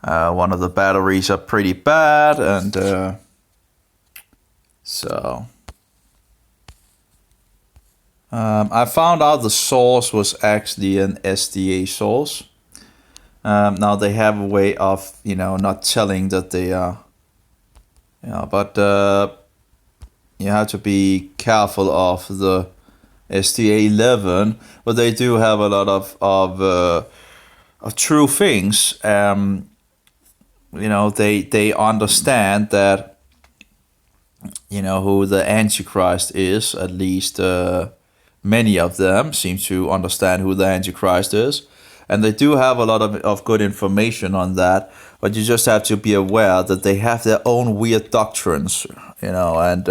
One of the batteries are pretty bad, and so I found out the source was actually an SDA source. Now they have a way of, not telling that they are, but you have to be careful of the SDA 11, but they do have a lot of true things. They understand that, who the Antichrist is. At least many of them seem to understand who the Antichrist is. And they do have a lot of good information on that, but you just have to be aware that they have their own weird doctrines, and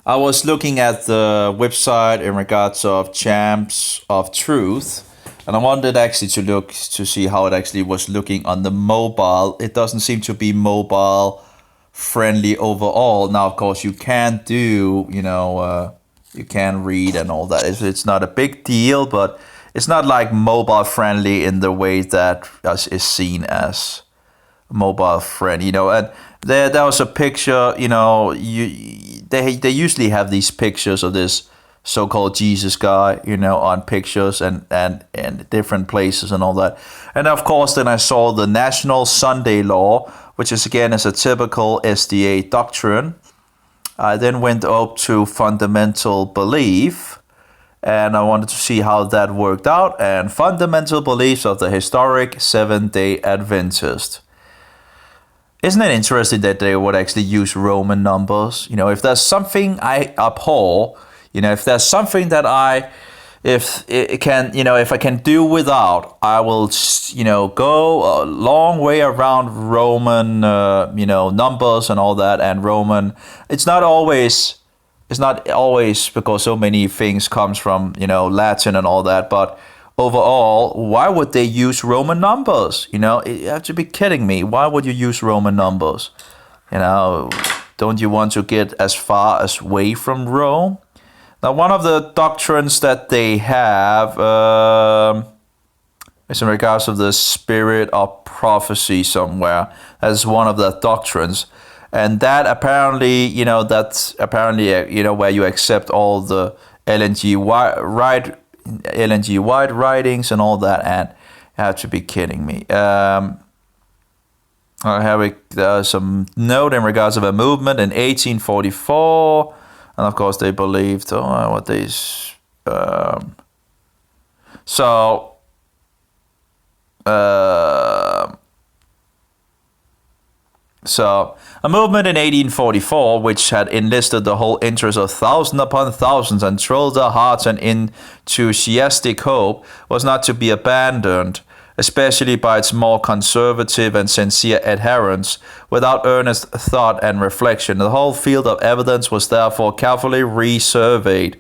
I was looking at the website in regards of Champs of Truth, and I wanted actually to look to see how it actually was looking on the mobile. It doesn't seem to be mobile friendly overall. Now, of course, you can do, you can read and all that. It's not a big deal, but it's not like mobile friendly in the way that is seen as mobile friendly, and there was a picture, they usually have these pictures of this so-called Jesus guy, on pictures and different places and all that. And of course, then I saw the National Sunday Law, which is again is a typical SDA doctrine. I then went up to fundamental belief, and I wanted to see how that worked out, and fundamental beliefs of the historic Seventh-day Adventist. Isn't it interesting that they would actually use Roman numbers? If there's something I abhor, if there's something that if I can do without, I will, go a long way around Roman, numbers and all that, and Roman. It's not always because so many things comes from, Latin and all that, but overall, why would they use Roman numbers? You have to be kidding me. Why would you use Roman numbers? Don't you want to get as far as away from Rome? Now, one of the doctrines that they have is in regards of the spirit of prophecy somewhere. That's one of the doctrines. And that apparently, where you accept all the Ellen G. White writings and all that, and you have to be kidding me. I have some note in regards of a movement in 1844, and of course they believed So a movement in 1844, which had enlisted the whole interest of thousands upon thousands and thrilled their hearts and enthusiastic hope, was not to be abandoned, especially by its more conservative and sincere adherents, without earnest thought and reflection. The whole field of evidence was therefore carefully resurveyed.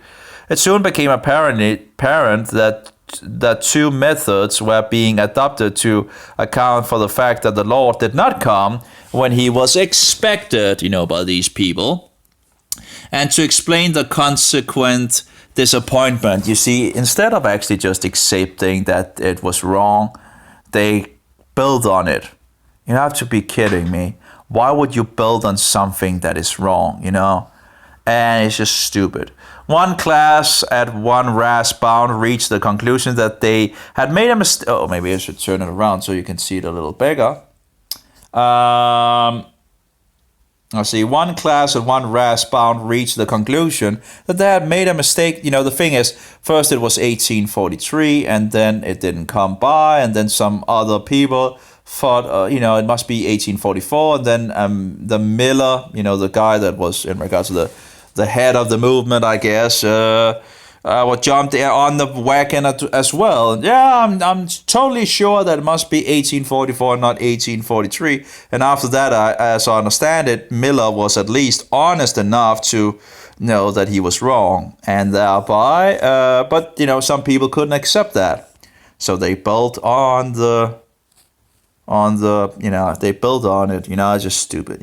It soon became apparent that two methods were being adopted to account for the fact that the Lord did not come when he was expected, by these people, and to explain the consequent disappointment. You see, instead of actually just accepting that it was wrong, they build on it. You have to be kidding me. Why would you build on something that is wrong, And it's just stupid. One class at one RAS bound reached the conclusion that they had made a mistake. Oh, maybe I should turn it around so you can see it a little bigger. Let's see. One class at one RAS bound reached the conclusion that they had made a mistake. The thing is, first it was 1843, and then it didn't come by, and then some other people thought, it must be 1844, and then the Miller, the guy that was in regards to the head of the movement, I guess, jumped on the wagon as well. Yeah, I'm totally sure that it must be 1844, not 1843. And after that, as I understand it, Miller was at least honest enough to know that he was wrong, and thereby, but some people couldn't accept that, so they built on they built on it. It's just stupid.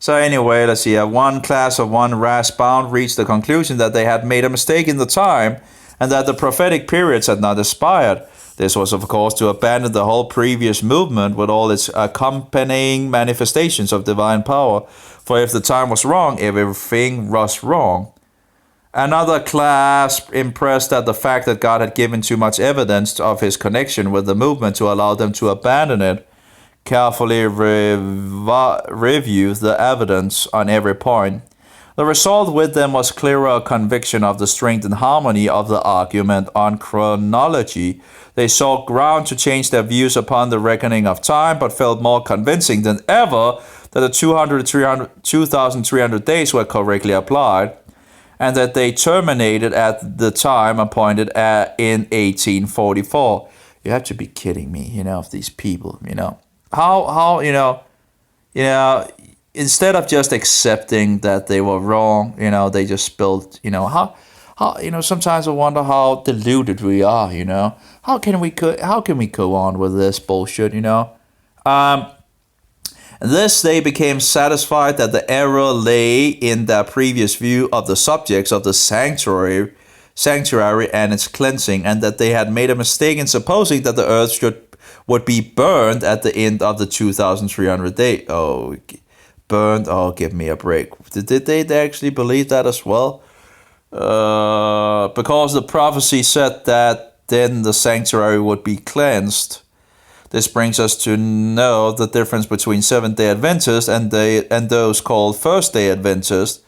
So anyway, let's see. One class of one RAS bound reached the conclusion that they had made a mistake in the time and that the prophetic periods had not expired. This was, of course, to abandon the whole previous movement with all its accompanying manifestations of divine power. For if the time was wrong, everything was wrong. Another class impressed at the fact that God had given too much evidence of his connection with the movement to allow them to abandon it, carefully review the evidence on every point. The result with them was clearer conviction of the strength and harmony of the argument on chronology. They saw ground to change their views upon the reckoning of time, but felt more convincing than ever that the 2,300 days were correctly applied, and that they terminated at the time appointed in 1844. You have to be kidding me, of these people, How, instead of just accepting that they were wrong, they just built, how, sometimes I wonder how deluded we are, How can we go on with this bullshit, This they became satisfied that the error lay in their previous view of the subjects of the sanctuary and its cleansing, and that they had made a mistake in supposing that the earth would be burned at the end of the 2,300 days. Oh, burned? Oh, give me a break. Did they actually believe that as well? Because the prophecy said that then the sanctuary would be cleansed. This brings us to know the difference between Seventh-day Adventists and those called First-day Adventists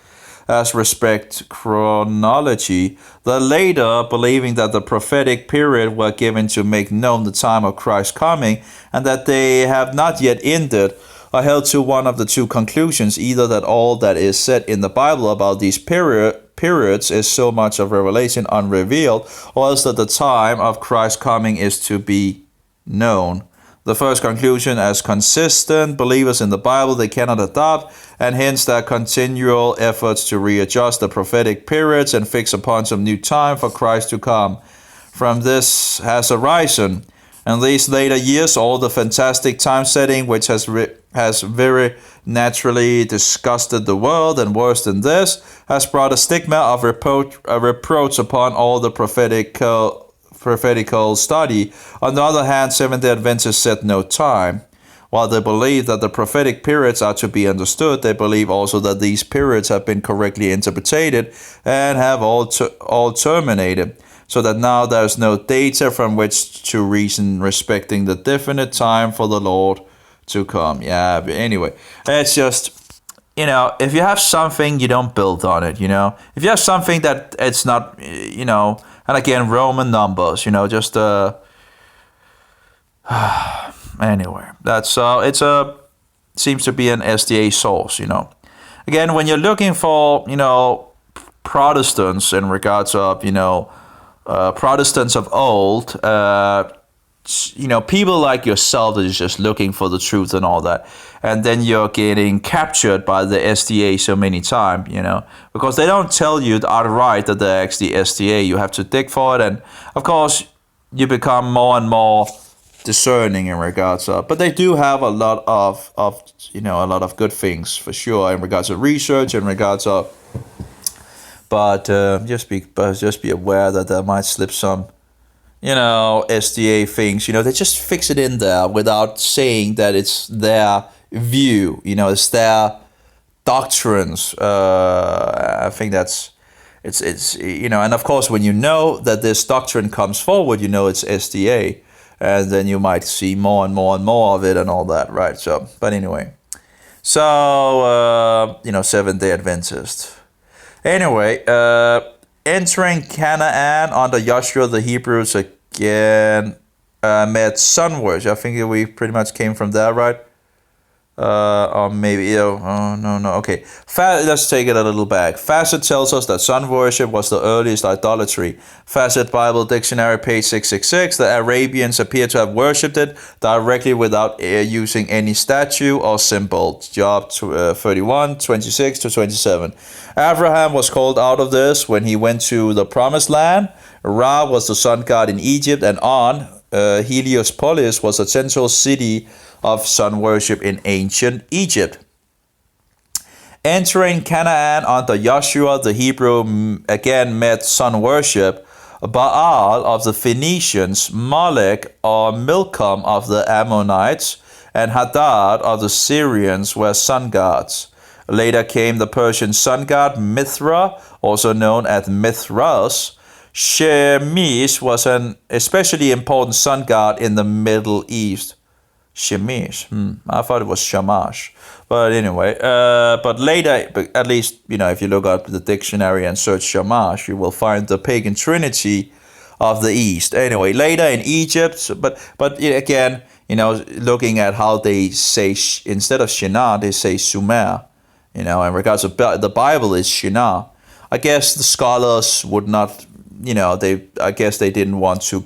as respect chronology. The later, believing that the prophetic period were given to make known the time of Christ's coming and that they have not yet ended, are held to one of the two conclusions, either that all that is said in the Bible about these periods is so much of revelation unrevealed, or else that the time of Christ's coming is to be known. The first conclusion, as consistent believers in the Bible, they cannot adopt, and hence their continual efforts to readjust the prophetic periods and fix upon some new time for Christ to come. From this has arisen, in these later years, all the fantastic time setting which has very naturally disgusted the world, and worse than this, has brought a stigma of reproach upon all the prophetical study. On the other hand, Seventh-day Adventists set no time. While they believe that the prophetic periods are to be understood, they believe also that these periods have been correctly interpreted and have all terminated, so that now there is no data from which to reason respecting the definite time for the Lord to come. Yeah, but anyway, it's just, if you have something, you don't build on it, If you have something that it's not, and again, Roman numbers, just, anyway, that's, seems to be an SDA source, Again, when you're looking for, Protestants in regards of, Protestants of old, people like yourself that is just looking for the truth and all that, and then you're getting captured by the SDA so many times, because they don't tell you outright that they're actually SDA. You have to dig for it, and of course, you become more and more discerning in regards of. But they do have a lot of a lot of good things for sure in regards of research, in regards of. But just be aware that there might slip some, SDA things. They just fix it in there without saying that it's their view. It's their doctrines. I think it's and of course when you know that this doctrine comes forward, it's SDA, and then you might see more and more and more of it and all that, right? So, but anyway, Seventh-day Adventist. Anyway, entering Canaan under Joshua, the Hebrews again met sun worship. I think we pretty much came from there, right? Or maybe, no. Okay, let's take it a little back. Facet tells us that sun worship was the earliest idolatry. Facet Bible Dictionary, page 666. The Arabians appear to have worshipped it directly without using any statue or symbol. Job 31, 26 to 27. Abraham was called out of this when he went to the promised land. Ra was the sun god in Egypt, and On, Heliopolis, was a central city of sun worship in ancient Egypt. Entering Canaan under Joshua, the Hebrew again met sun worship. Baal of the Phoenicians, Molech or Milcom of the Ammonites, and Hadad of the Syrians were sun gods. Later came the Persian sun god Mithra, also known as Mithras. Shemesh was an especially important sun god in the Middle East. Shemesh. I thought it was Shamash. But anyway, but later, at least, if you look up the dictionary and search Shamash, you will find the pagan trinity of the East. Anyway, later in Egypt, but again, looking at how they say, instead of Shinar, they say Sumer. In regards to the Bible is Shinar. I guess the scholars would not, I guess they didn't want to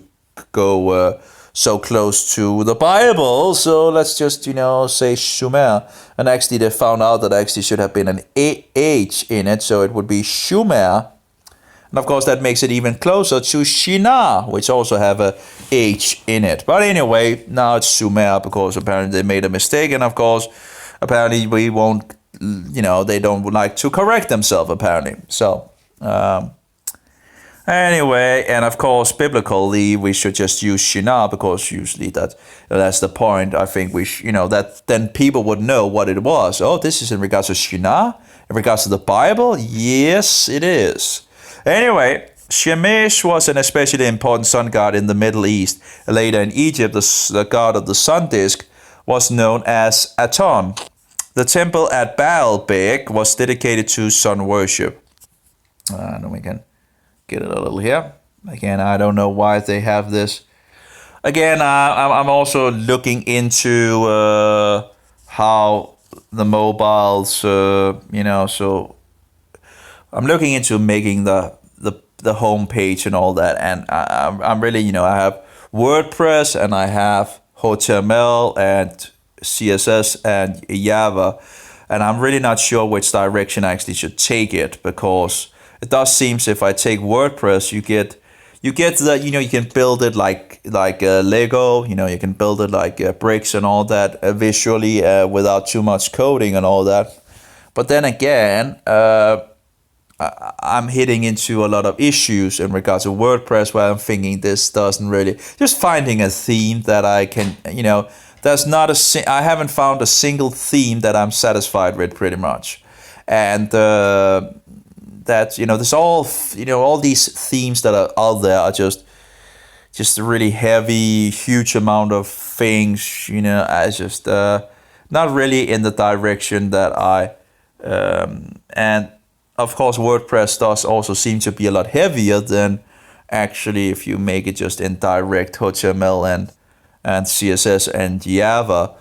go so close to the Bible, so let's just, say Sumer. And actually they found out that actually should have been an H in it, so it would be Shumer. And of course that makes it even closer to Shinar, which also have a H in it. But anyway, now it's Sumer because apparently they made a mistake, and of course, apparently we won't, they don't like to correct themselves, apparently. So, anyway, and of course, biblically, we should just use Shinar because usually that's the point. I think that then people would know what it was. Oh, this is in regards to Shinar? In regards to the Bible? Yes, it is. Anyway, Shemesh was an especially important sun god in the Middle East. Later in Egypt, the god of the sun disk was known as Aton. The temple at Baalbek was dedicated to sun worship. And we can get it a little here. Again, I don't know why they have this. Again, I'm also looking into how the mobiles, so I'm looking into making the home page and all that. And I'm really, I have WordPress and I have HTML and CSS and Java, and I'm really not sure which direction I actually should take it, because it does seem if I take WordPress, you get that, you can build it like Lego, you can build it like bricks and all that visually without too much coding and all that. But then again, I'm hitting into a lot of issues in regards to WordPress where I'm thinking this doesn't really, just finding a theme that I can, there's not I haven't found a single theme that I'm satisfied with, pretty much. And that, there's all these themes that are out there are just a really heavy, huge amount of things, I just not really in the direction that I, and of course WordPress does also seem to be a lot heavier than actually if you make it just in direct HTML and CSS and Java.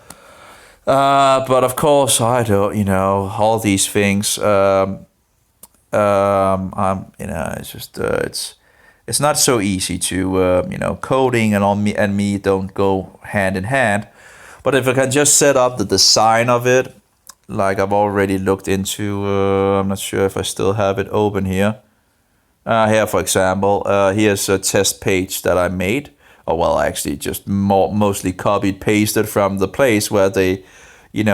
But of course, I don't, all these things, it's just, it's not so easy to, coding and me don't go hand in hand. But if I can just set up the design of it, like I've already looked into, I'm not sure if I still have it open here. Here, for example, here's a test page that I made. Oh, well, actually just mostly copied, pasted from the place where they,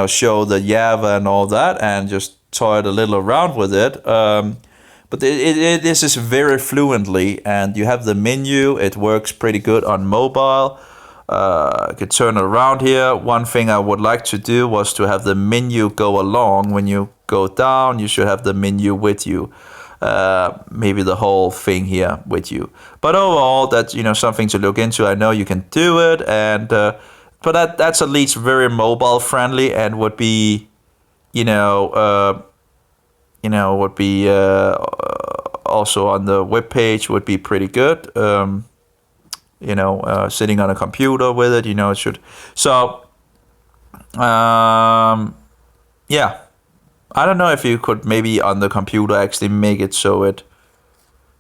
show the Java and all that, and just toyed a little around with it. But this is very fluently, and you have the menu. It works pretty good on mobile. I could turn it around here. One thing I would like to do was to have the menu go along. When you go down, you should have the menu with you. Maybe the whole thing here with you. But overall, that's something to look into. I know you can do it, and but that's at least very mobile friendly and would be, would be also on the web page would be pretty good. Sitting on a computer with it, it should. So, yeah. I don't know if you could maybe on the computer actually make it so it.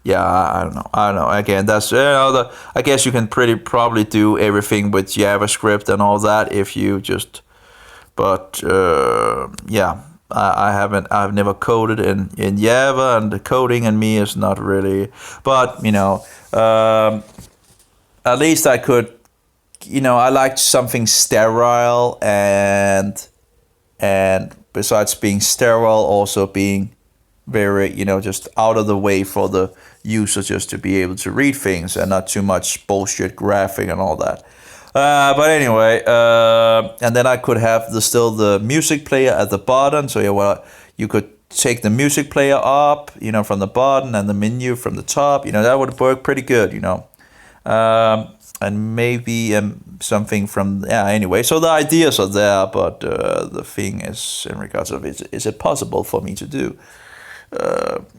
Yeah, I don't know. Again, that's I guess you can probably do everything with JavaScript and all that if you just. But yeah, I've never coded in Java, and the coding in me is not really. But at least I could. I liked something sterile and besides being sterile, also being, very, just out of the way for the user just to be able to read things and not too much bullshit graphic and all that. But anyway, and then I could have still the music player at the bottom. So you could take the music player up, from the bottom, and the menu from the top. That would work pretty good. And maybe something from anyway. So the ideas are there, but the thing is, in regards of is it possible for me to do?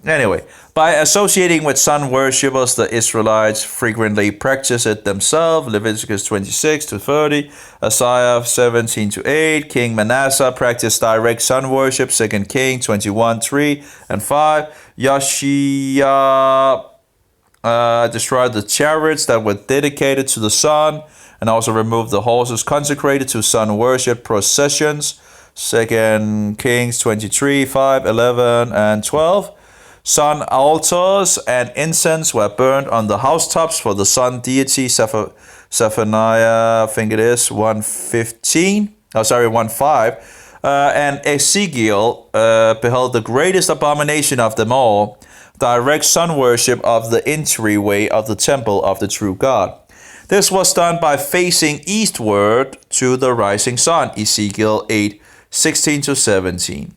Anyway, by associating with sun worshippers, the Israelites frequently practice it themselves. Leviticus 26-30, Isaiah 17-8, King Manasseh practiced direct sun worship. 2 King 21:3 and 5. Yoshia destroyed the chariots that were dedicated to the sun, and also removed the horses consecrated to sun worship processions. 2 Kings 23:5, 11, and 12. Sun altars and incense were burned on the housetops for the sun deity. Zephaniah, I think it is 1:5. And Ezekiel beheld the greatest abomination of them all, direct sun worship of the entryway of the temple of the true God. This was done by facing eastward to the rising sun. Ezekiel 8:16-17.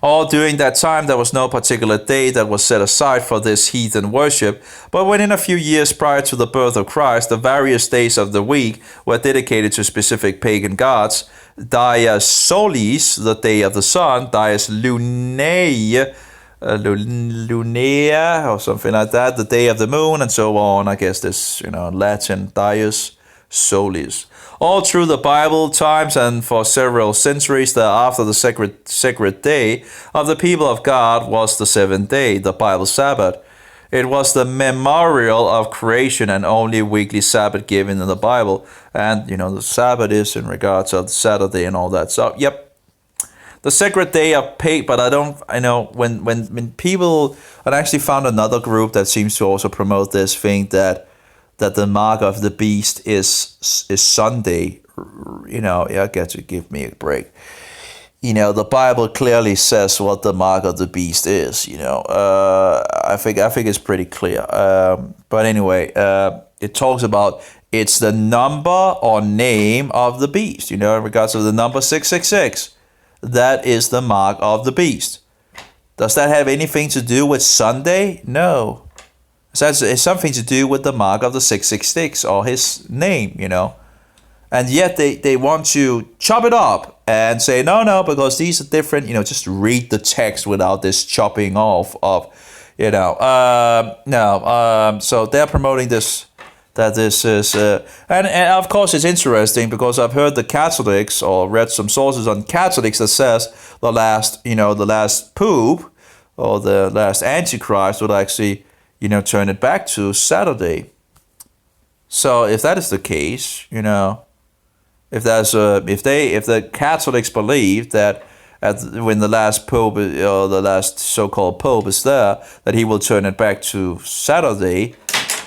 All during that time, there was no particular day that was set aside for this heathen worship, but within a few years prior to the birth of Christ, the various days of the week were dedicated to specific pagan gods. Dies Solis, the day of the sun. Dies Lunae, Lunea, or something like that, the day of the moon, and so on. I guess this, Latin, Dies Solis. All through the Bible times and for several centuries thereafter, the sacred day of the people of God was the seventh day, the Bible Sabbath. It was the memorial of creation and only weekly Sabbath given in the Bible. And, the Sabbath is in regards of Saturday and all that. So, yep. The sacred day of pagan, but when people, I actually found another group that seems to also promote this thing that the mark of the beast is Sunday. I get to give me a break. The Bible clearly says what the mark of the beast is. I think it's pretty clear. But anyway, it talks about it's the number or name of the beast. In regards to the number 666, that is the mark of the beast. Does that have anything to do with Sunday? No. It's something to do with the mark of the 666 or his name, And yet they want to chop it up and say, no, because these are different, just read the text without this chopping off of, so they're promoting this, that this is, and of course it's interesting because I've heard the Catholics or read some sources on Catholics that says the last Pope or the last Antichrist would actually, turn it back to Saturday. So if that is the case, if the Catholics believe that when the last Pope or the last so-called Pope is there, that he will turn it back to Saturday,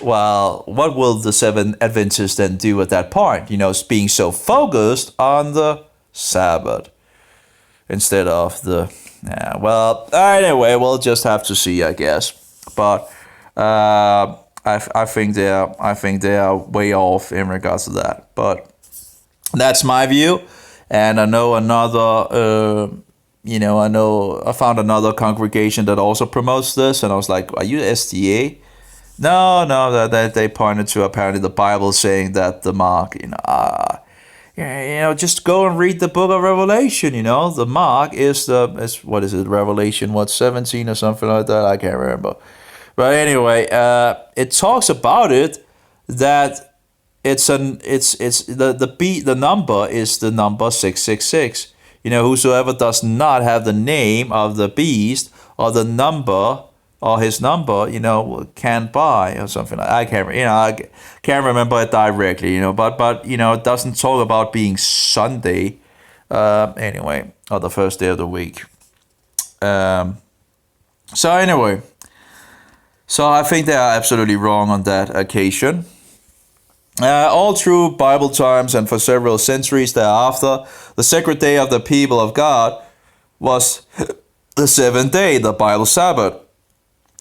well, what will the Seventh Adventists then do at that point? Being so focused on the Sabbath instead of the. Anyway, we'll just have to see, I guess. But I think they are way off in regards to that. But that's my view, and I know another. I found another congregation that also promotes this, and I was like, "Are you SDA?" No, that they pointed to apparently the Bible saying that the mark, just go and read the book of Revelation. The mark is what is it? Revelation 17 or something like that. I can't remember. But anyway, it talks about it that the number is the number 666. Whosoever does not have the name of the beast or the number or his number, can't buy or something. I can't remember it directly. But it doesn't talk about being Sunday. Anyway, or the first day of the week. So anyway. So I think they are absolutely wrong on that occasion. All through Bible times and for several centuries thereafter, the sacred day of the people of God was the seventh day, the Bible Sabbath.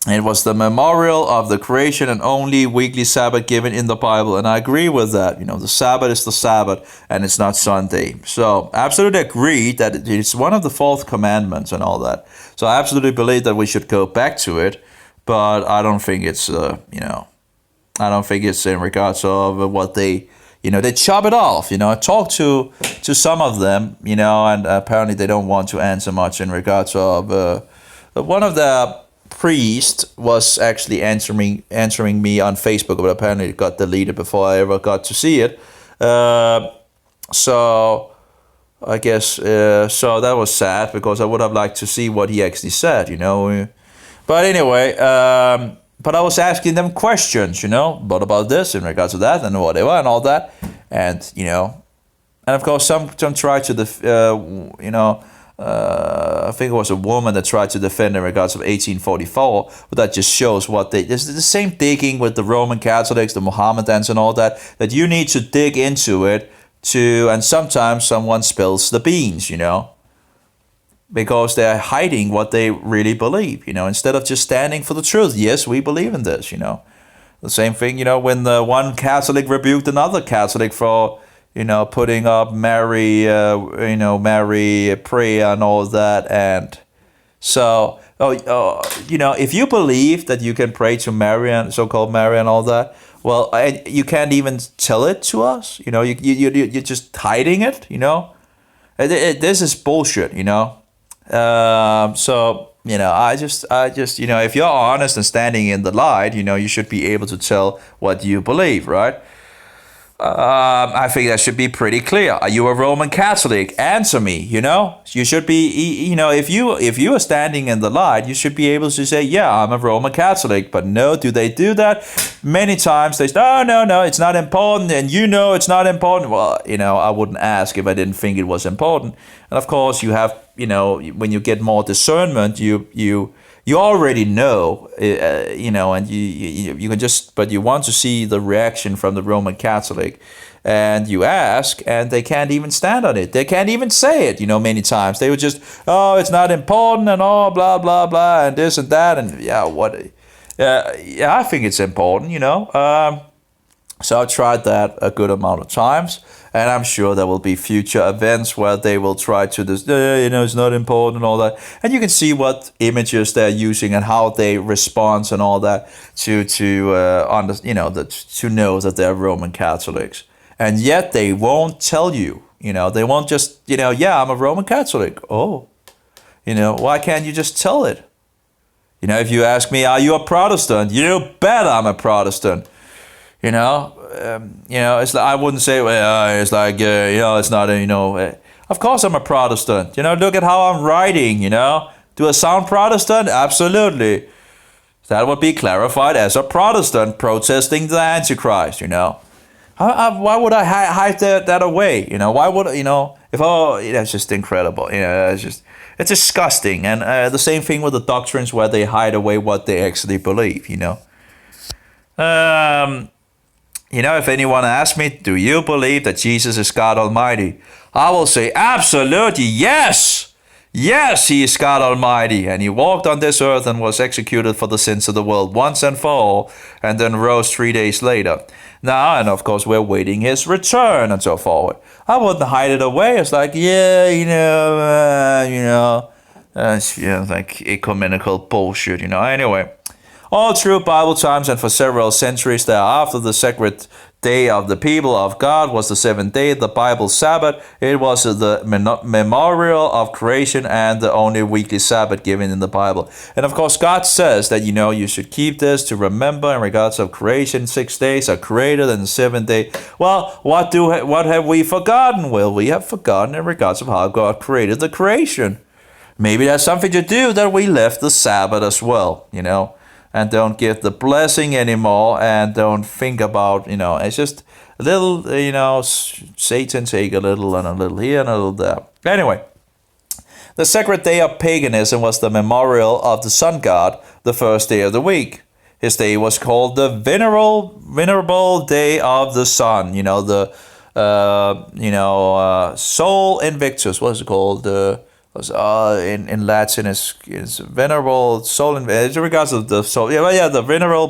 It was the memorial of the creation and only weekly Sabbath given in the Bible. And I agree with that. The Sabbath is the Sabbath and it's not Sunday. So I absolutely agree that it's one of the fourth commandments and all that. So I absolutely believe that we should go back to it. But I don't think it's, I don't think it's in regards of what they, they chop it off. I talked to some of them, and apparently they don't want to answer much in regards of one of the priest was actually answering me on Facebook, but apparently it got deleted before I ever got to see it. So I guess so that was sad because I would have liked to see what he actually said, But anyway, but I was asking them questions, what about this in regards to that and whatever and all that, and and of course some try to I think it was a woman that tried to defend in regards of 1844, but that just shows what there's the same digging with the Roman Catholics, the Mohammedans and all that you need to dig into it and sometimes someone spills the beans, because they're hiding what they really believe, instead of just standing for the truth. Yes, we believe in this, The same thing, when the one Catholic rebuked another Catholic for putting up Mary, Mary prayer and all that. And so, if you believe that you can pray to Mary and so-called Mary and all that, well, you can't even tell it to us. You're just hiding it. This is bullshit. So. I just, if you're honest and standing in the light, you should be able to tell what you believe, right? I think that should be pretty clear. Are you a Roman Catholic? Answer me. You should be. If you are standing in the light, you should be able to say, "Yeah, I'm a Roman Catholic." But no, do they do that? Many times they say, "No, it's not important," and it's not important. Well, I wouldn't ask if I didn't think it was important. And of course, you have, when you get more discernment, you already know, and you can just, but you want to see the reaction from the Roman Catholic, and you ask, and they can't even stand on it. They can't even say it, many times. They would just, oh, it's not important, and oh, blah, blah, blah, and this and that, and I think it's important, So I've tried that a good amount of times, and I'm sure there will be future events where they will try to this, it's not important and all that. And you can see what images they're using and how they respond and all that to know that they're Roman Catholics. And yet they won't tell you, they won't just, yeah, I'm a Roman Catholic. Oh, why can't you just tell it? If you ask me, are you a Protestant? You bet I'm a Protestant. It's like I wouldn't say, well, it's like, it's not, of course I'm a Protestant. Look at how I'm writing, Do I sound Protestant? Absolutely. That would be clarified as a Protestant protesting the Antichrist, Why would I hide that away? Why would, that's just incredible. It's disgusting. And the same thing with the doctrines where they hide away what they actually believe, If anyone asks me, do you believe that Jesus is God Almighty? I will say, absolutely, yes. Yes, he is God Almighty. And he walked on this earth and was executed for the sins of the world once and for all, and then rose 3 days later. Now, and of course, we're waiting his return and so forward. I wouldn't hide it away. It's like, like ecumenical bullshit, Anyway. All through Bible times and for several centuries thereafter, the sacred day of the people of God was the seventh day, the Bible Sabbath. It was the memorial of creation and the only weekly Sabbath given in the Bible. And of course, God says that, you should keep this to remember in regards of creation. 6 days are created and the seventh day. Well, what have we forgotten? Well, we have forgotten in regards of how God created the creation. Maybe that's something to do that we left the Sabbath as well, and don't give the blessing anymore, and don't think about, it's just a little, Satan take a little and a little here and a little there. Anyway, the sacred day of paganism was the memorial of the sun god, the first day of the week. His day was called the venerable day of the sun, Sol Invictus, what's it called? In Latin is venerable soul in regards to the soul. Yeah, well, yeah, the venerable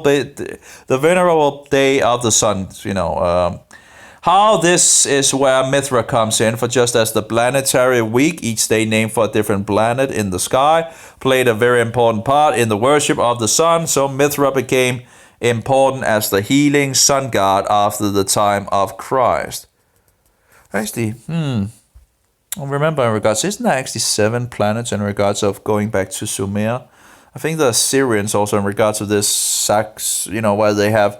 day of the sun. How this is where Mithra comes in, for just as the planetary week, each day named for a different planet in the sky, played a very important part in the worship of the sun, so Mithra became important as the healing sun god after the time of Christ. Actually, I remember in regards, isn't there actually 7 planets in regards of going back to Sumer? I think the Assyrians also in regards to this Sax, where they have,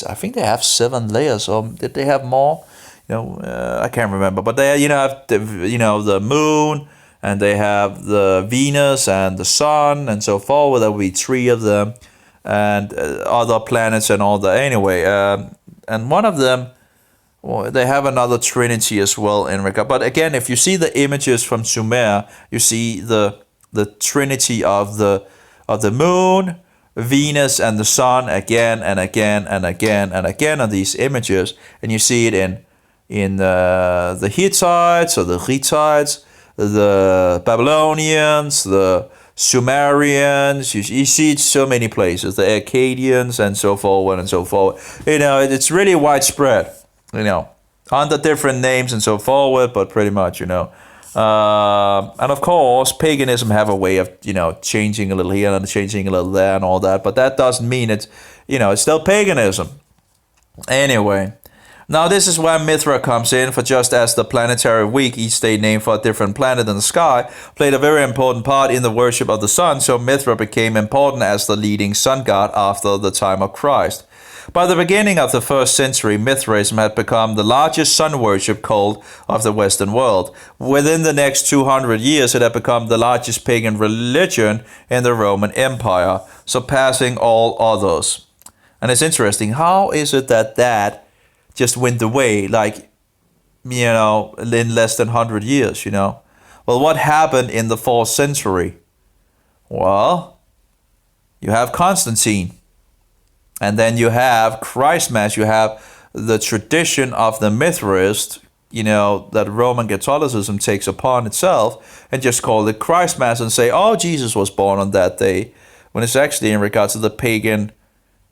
I think they have 7 layers, or did they have more? I can't remember, but they have the moon, and they have the Venus and the sun and so forth. There will be 3 of them, and other planets and all that. Anyway, and one of them, well, they have another trinity as well in regard. But again, if you see the images from Sumer, you see the trinity of the moon, Venus, and the sun again and again and again and again on these images, and you see it in the Hittites or the Hittites, the Babylonians, the Sumerians. You see it so many places, the Akkadians and so forward and so forth. It's really widespread. Under different names and so forward, but pretty much, and of course, paganism have a way of, changing a little here and changing a little there and all that, but that doesn't mean it's still paganism. Anyway, now this is where Mithra comes in, for just as the planetary week, each day named for a different planet in the sky, played a very important part in the worship of the sun, so Mithra became important as the leading sun god after the time of Christ. By the beginning of the 1st century, Mithraism had become the largest sun worship cult of the Western world. Within the next 200 years, it had become the largest pagan religion in the Roman Empire, surpassing all others. And it's interesting, how is it that just went away, in less than 100 years, Well, what happened in the 4th century? Well, you have Constantine. And then you have Christmas, you have the tradition of the Mithrist, that Roman Catholicism takes upon itself, and just call it Christmas and say, oh, Jesus was born on that day, when it's actually in regards to the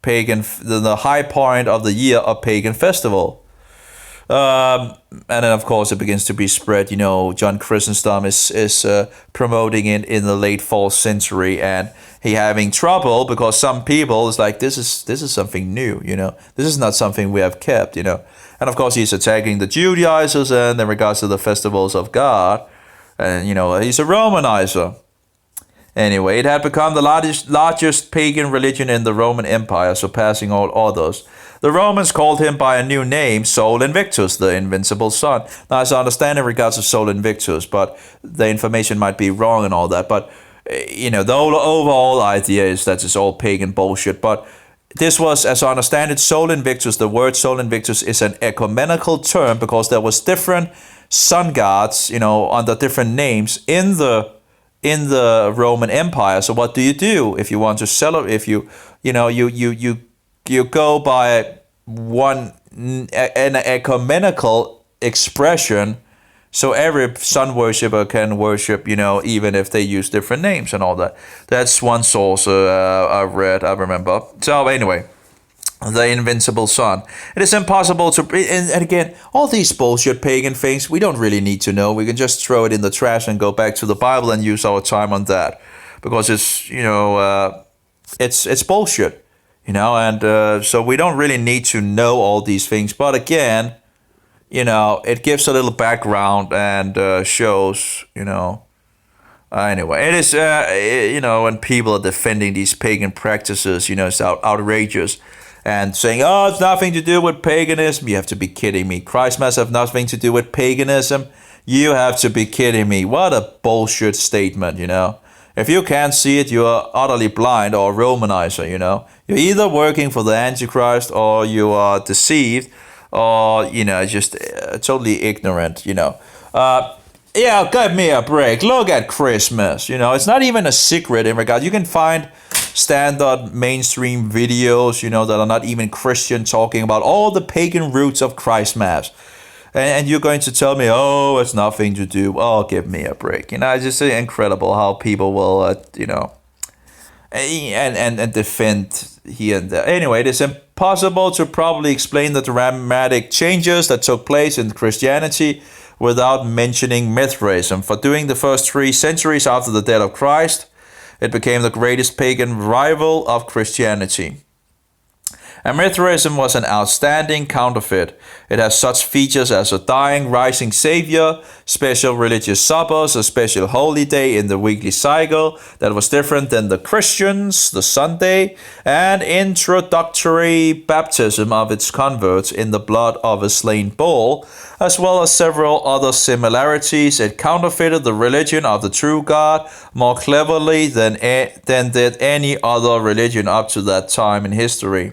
the high point of the year of pagan festival. And then, of course, it begins to be spread. John Chrysostom is promoting it in the late 4th century, and he having trouble because some people is like, this is something new. This is not something we have kept. And of course, he's attacking the Judaizers and in regards to the festivals of God, and he's a Romanizer. Anyway, it had become the largest pagan religion in the Roman Empire, surpassing all others. The Romans called him by a new name, Sol Invictus, the invincible sun. Now, as I understand in regards to Sol Invictus, but the information might be wrong and all that. But, the overall idea is that it's all pagan bullshit. But this was, as I understand it, Sol Invictus, the word Sol Invictus is an ecumenical term because there was different sun gods, under different names in the Roman Empire. So what do you do if you want to celebrate? If you go by an ecumenical expression, so every sun worshipper can worship, even if they use different names and all that. That's one source I read, I remember. So anyway, the invincible sun. It is impossible to, and again, all these bullshit pagan things, we don't really need to know. We can just throw it in the trash and go back to the Bible and use our time on that. Because it's, it's bullshit. And so we don't really need to know all these things. But again, it gives a little background and shows, Anyway, it is, when people are defending these pagan practices, it's outrageous. And saying, oh, it's nothing to do with paganism. You have to be kidding me. Christmas have nothing to do with paganism. You have to be kidding me. What a bullshit statement, If you can't see it, you are utterly blind or Romanizer, You're either working for the Antichrist or you are deceived or, just totally ignorant, Yeah, give me a break. Look at Christmas, It's not even a secret in regard. You can find standard mainstream videos, that are not even Christian, talking about all the pagan roots of Christmas. And you're going to tell me, oh, it's nothing to do. Oh, give me a break. It's just incredible how people will, and defend here and there. Anyway, it is impossible to properly explain the dramatic changes that took place in Christianity without mentioning Mithraism. For during the first 3 centuries after the death of Christ, it became the greatest pagan rival of Christianity. And Mithraism was an outstanding counterfeit. It has such features as a dying, rising savior, special religious suppers, a special holy day in the weekly cycle that was different than the Christians, the Sunday, and introductory baptism of its converts in the blood of a slain bull, as well as several other similarities. It counterfeited the religion of the true God more cleverly than did any other religion up to that time in history.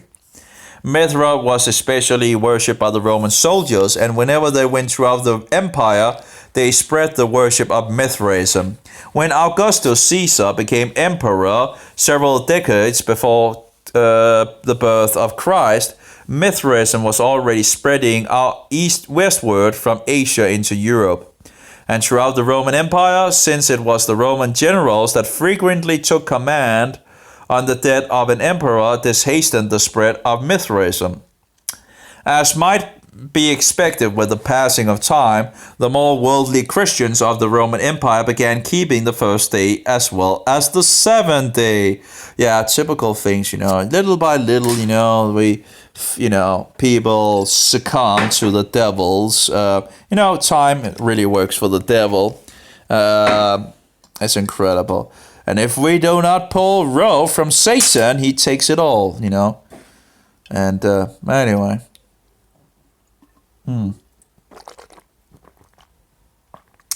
Mithra was especially worshipped by the Roman soldiers, and whenever they went throughout the empire, they spread the worship of Mithraism. When Augustus Caesar became emperor several decades before the birth of Christ, Mithraism was already spreading out westward from Asia into Europe. And throughout the Roman Empire, since it was the Roman generals that frequently took command on the death of an emperor, this hastened the spread of Mithraism. As might be expected with the passing of time, the more worldly Christians of the Roman Empire began keeping the first day as well as the seventh day. Yeah, typical things, little by little, people succumb to the devils. Time really works for the devil. It's incredible. And if we do not pull row from Satan, he takes it all, And anyway.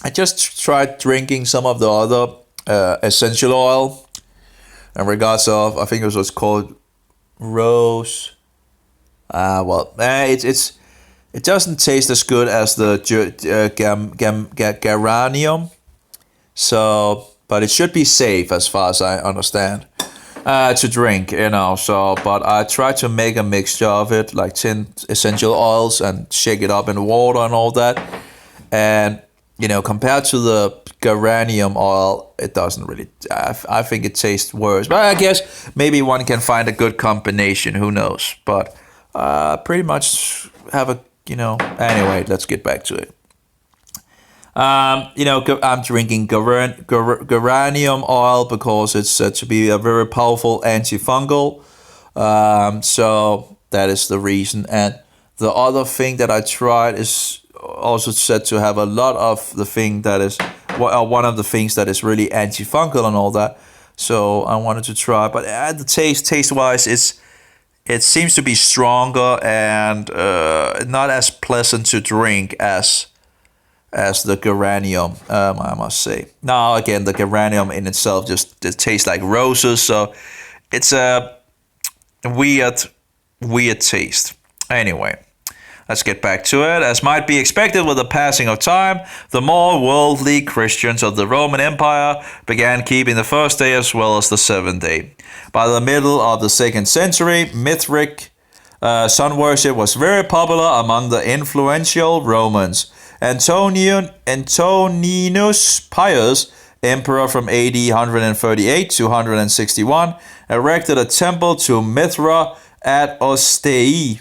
I just tried drinking some of the other essential oil in regards of, I think it was what's called rose. It doesn't taste as good as the geranium. So, but it should be safe as far as I understand to drink, So, but I try to make a mixture of it, like 10 essential oils, and shake it up in water and all that. And compared to the geranium oil, it doesn't really. I think it tastes worse. But I guess maybe one can find a good combination. Who knows? But pretty much have a. Anyway, let's get back to it. I'm drinking geranium oil because it's said to be a very powerful antifungal. So that is the reason. And the other thing that I tried is also said to have a lot of the thing that is one of the things that is really antifungal and all that. So I wanted to try, but the taste wise, it seems to be stronger and not as pleasant to drink as the geranium, I must say. Now, again, the geranium in itself just tastes like roses, so it's a weird taste. Anyway, let's get back to it. As might be expected with the passing of time, the more worldly Christians of the Roman Empire began keeping the first day as well as the seventh day. By the middle of the 2nd century, Mithric sun worship was very popular among the influential Romans. Antoninus Pius, emperor from AD 138 to 161, erected a temple to Mithra at Ostei,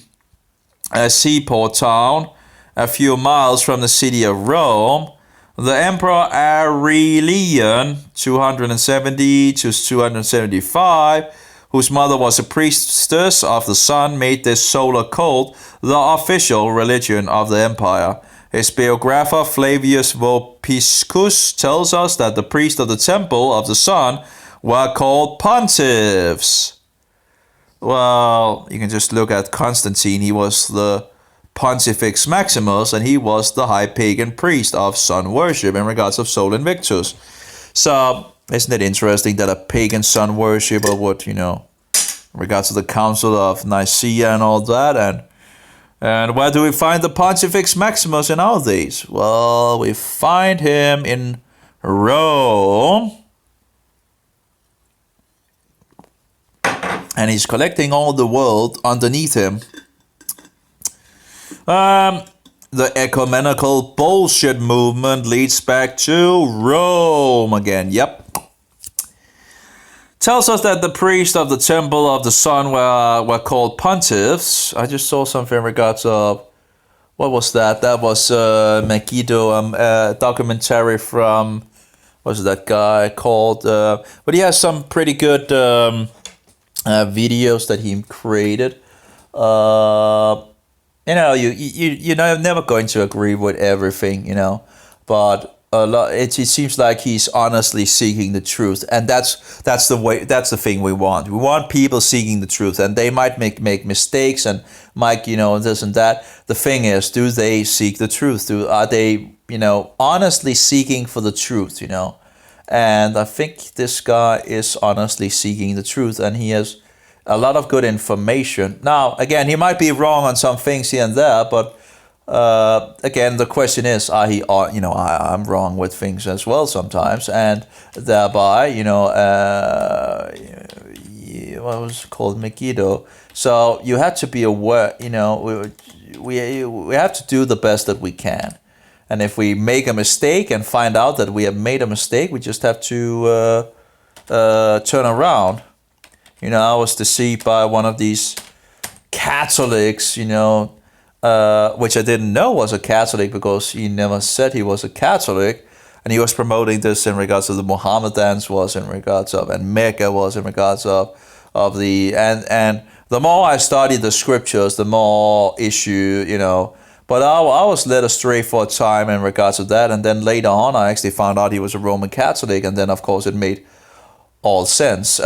a seaport town a few miles from the city of Rome. The Emperor Aurelian, 270 to 275, whose mother was a priestess of the sun, made this solar cult the official religion of the empire. His biographer Flavius Vopiscus tells us that the priests of the temple of the sun were called pontiffs. Well, you can just look at Constantine. He was the Pontifex Maximus, and he was the high pagan priest of sun worship in regards of Sol Invictus. So, isn't it interesting that a pagan sun worshipper would, in regards to the Council of Nicaea and all that, and where do we find the Pontifex Maximus in our days? Well, we find him in Rome. And he's collecting all the world underneath him. the ecumenical bullshit movement leads back to Rome again. Yep. Tells us that the priests of the temple of the sun were called pontiffs. I just saw something in regards of, what was that? That was Megiddo, a documentary from, what's that guy called? But he has some pretty good videos that he created. You're never going to agree with everything, but it seems like he's honestly seeking the truth, and that's the thing we want. We want people seeking the truth, and they might make mistakes and might this and that. The thing is, do they seek the truth? Are they honestly seeking for the truth? And I think this guy is honestly seeking the truth, and he has a lot of good information. Now, again, he might be wrong on some things here and there, but again, the question is, I'm wrong with things as well sometimes, and thereby, what was it called, Megiddo. So you have to be aware, we have to do the best that we can. And if we make a mistake and find out that we have made a mistake, we just have to turn around. I was deceived by one of these Catholics, which I didn't know was a Catholic because he never said he was a Catholic. And he was promoting this in regards to the Mohammedans, was in regards of, and Mecca was in regards of the, and the more I studied the scriptures, the more issue, but I was led astray for a time in regards to that. And then later on, I actually found out he was a Roman Catholic. And then, of course, it made all sense.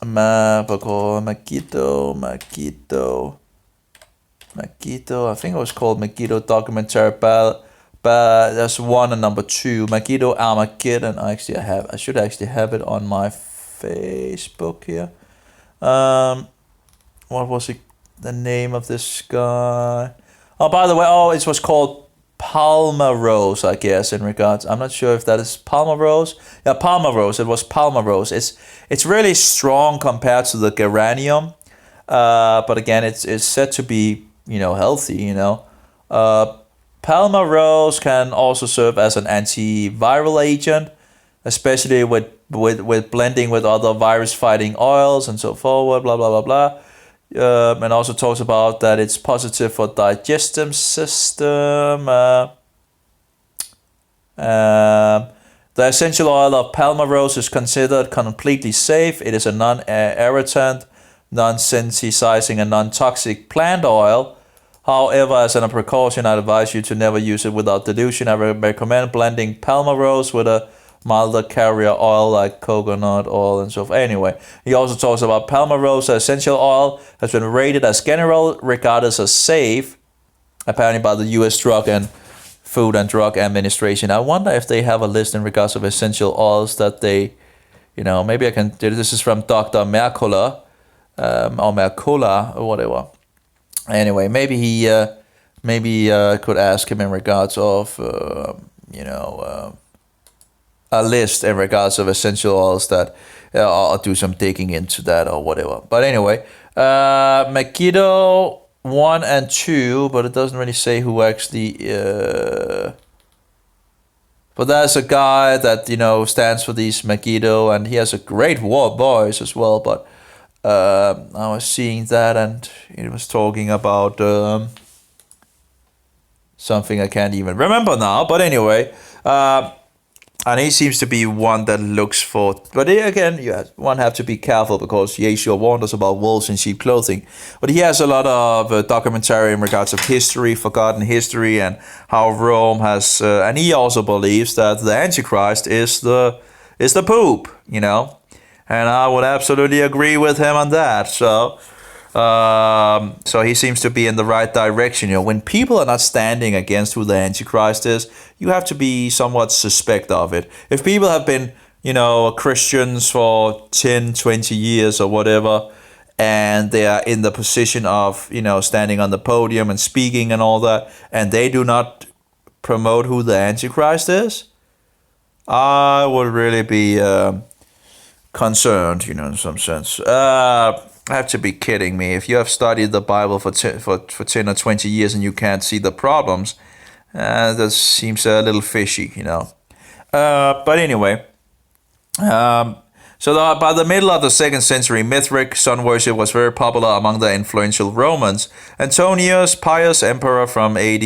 Megiddo. I think it was called Megiddo documentary, but there's one and number 2, Megiddo Armageddon. I should actually have it on my Facebook here. What was it? The name of this guy? Oh, by the way, it was called Palma Rose, I guess, in regards. I'm not sure if that is Palma Rose. Yeah, Palma Rose. It was Palma Rose. It's really strong compared to the geranium, but again, it's said to be healthy. Palma Rose can also serve as an antiviral agent, especially with blending with other virus-fighting oils and so forth. Blah blah blah blah. And also talks about that it's positive for digestive system. The essential oil of Palma Rose is considered completely safe. It is a non-irritant, non-sensitizing, and non-toxic plant oil. However, as a precaution, I advise you to never use it without dilution. I recommend blending Palma Rose with a milder carrier oil like coconut oil and so forth. Anyway, he also talks about Palma Rose essential oil has been rated as general regarded as safe, apparently by the U.S. Food and Drug Administration. I wonder if they have a list in regards of essential oils that they, maybe I can. This is from Dr. Mercola, or Mercola or whatever. Anyway, maybe he, could ask him in regards of, a list in regards of essential oils that I'll do some digging into that or whatever. But anyway, Megiddo 1 and 2, but it doesn't really say who actually. But there's a guy that stands for these Megiddo, and he has a great voice as well. But I was seeing that, and he was talking about something I can't even remember now. But anyway. And he seems to be one that looks for... But again, one have to be careful because Yeshua warned us about wolves in sheep clothing. But he has a lot of documentary in regards of history, forgotten history, and how Rome has... and he also believes that the Antichrist is the poop, And I would absolutely agree with him on that. So he seems to be in the right direction. When people are not standing against who the Antichrist is, you have to be somewhat suspect of it. If people have been, Christians for 10, 20 years or whatever, and they are in the position of, standing on the podium and speaking and all that, and they do not promote who the Antichrist is, I would really be concerned, in some sense. have to be kidding me. If you have studied the Bible for 10 or 20 years and you can't see the problems, that seems a little fishy, But anyway, by the middle of the 2nd century, Mithric sun worship was very popular among the influential Romans. Antonius, pious emperor from AD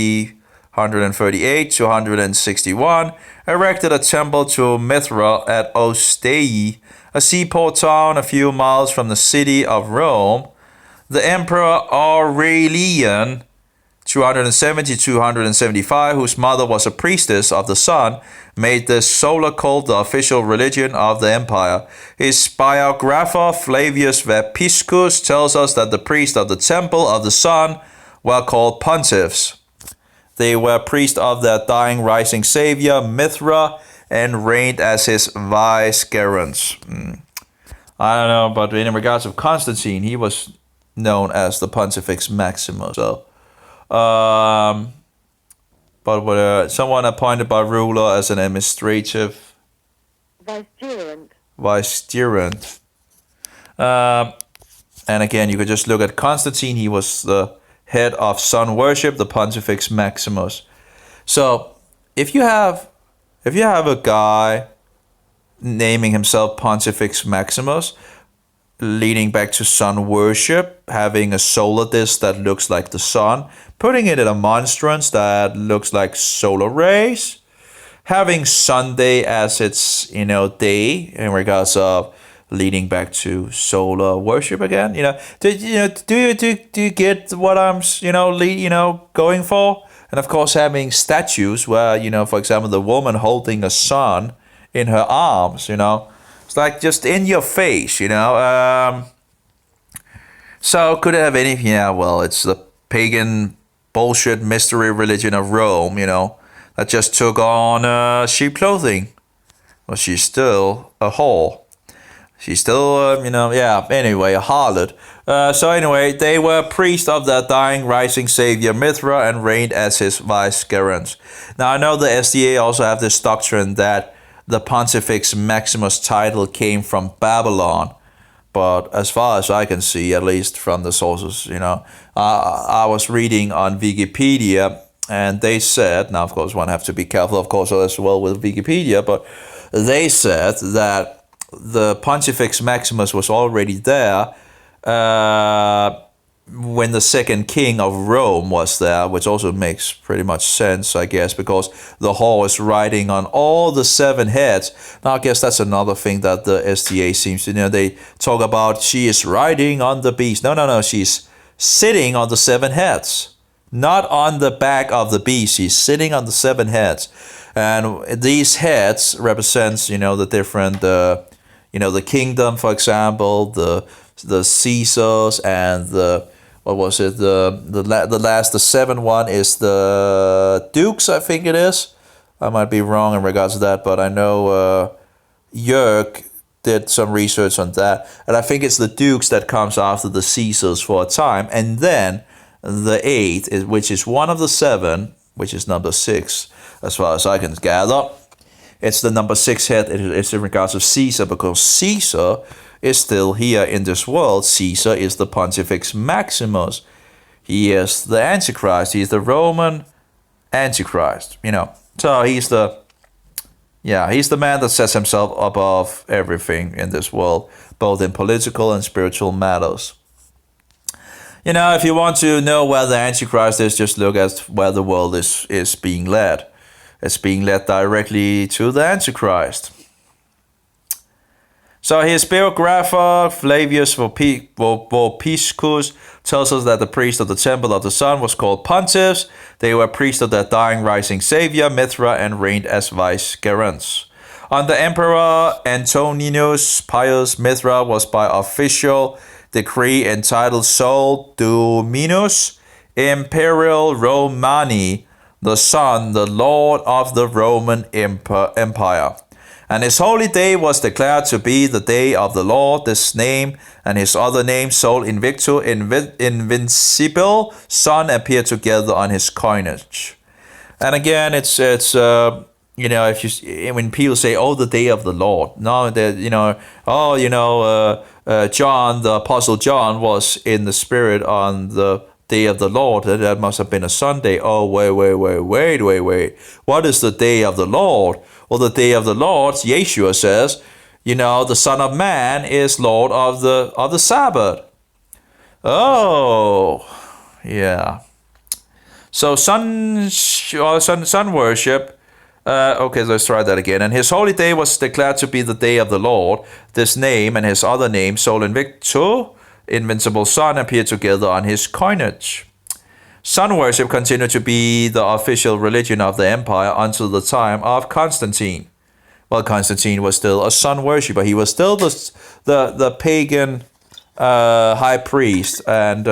138 to 161, erected a temple to Mithra at Ostei, a seaport town a few miles from the city of Rome. The emperor Aurelian, 270-275, whose mother was a priestess of the sun, made the solar cult the official religion of the empire. His biographer Flavius Vapiscus tells us that the priests of the temple of the sun were called pontiffs. They were priests of their dying rising savior Mithra and reigned as his vicegerents. I don't know, but in regards of Constantine, he was known as the Pontifex Maximus. So, someone appointed by ruler as an administrative vicegerent. And again, you could just look at Constantine. He was the head of sun worship, the Pontifex Maximus. So, if you have a guy naming himself Pontifex Maximus, leading back to sun worship, having a solar disk that looks like the sun, putting it in a monstrance that looks like solar rays, having Sunday as its day in regards of leading back to solar worship again. Do you get what I'm going for? And of course, having statues where for example, the woman holding a sun in her arms. It's like just in your face. So could it have anything? Yeah, well, it's the pagan bullshit mystery religion of Rome. That just took on sheep clothing. Well, she's still a whore. She's still, anyway, a harlot. So anyway, they were priests of their dying rising savior Mithra and reigned as his vicegerents. Now, I know the SDA also have this doctrine that the Pontifex Maximus title came from Babylon. But as far as I can see, at least from the sources, I was reading on Wikipedia, and they said, now of course one have to be careful, of course, as well with Wikipedia, but they said that the Pontifex Maximus was already there when the second king of Rome was there, which also makes pretty much sense, I guess, because the whore is riding on all the 7 heads. Now, I guess that's another thing that the SDA seems to, they talk about she is riding on the beast. No, she's sitting on the 7 heads, not on the back of the beast. She's sitting on the 7 heads. And these heads represents, the different, the kingdom, for example, the Caesars and the 7th one is the dukes, I think it is. I might be wrong in regards to that, but I know Jörg did some research on that, and I think it's the dukes that comes after the Caesars for a time, and then the 8th, which is one of the 7, which is number 6, as far as I can gather. It's the number 6 head. It's in regards of Caesar, because Caesar is still here in this world. Caesar is the Pontifex Maximus. He is the Antichrist. He's the Roman Antichrist. So he's the man that sets himself above everything in this world, both in political and spiritual matters. If you want to know where the Antichrist is, just look at where the world is being led. It's being led directly to the Antichrist. So his biographer, Flavius Vopiscus, tells us that the priests of the temple of the sun was called pontiffs. They were priests of their dying rising savior, Mithra, and reigned as vicegerents. Under Emperor Antoninus Pius, Mithra was by official decree entitled Sol Dominus Imperial Romani, the sun, the Lord of the Roman Empire. And his holy day was declared to be the day of the Lord. This name and his other name, Sol Invicto, Invincible, sun, appear together on his coinage. And again, it's if when people say, "Oh, the day of the Lord," no, John, the Apostle John, was in the Spirit on the day of the Lord. That must have been a Sunday. Oh, wait. What is the day of the Lord? Well, the day of the Lord, Yeshua says, the Son of Man is Lord of the Sabbath. Oh, yeah. So sun worship. Okay, let's try that again. And his holy day was declared to be the day of the Lord. This name and his other name, Sol Invicto, Invincible Sun, appear together on his coinage. Sun worship continued to be the official religion of the empire until the time of Constantine. Well, Constantine was still a sun worshipper. He was still the pagan high priest. And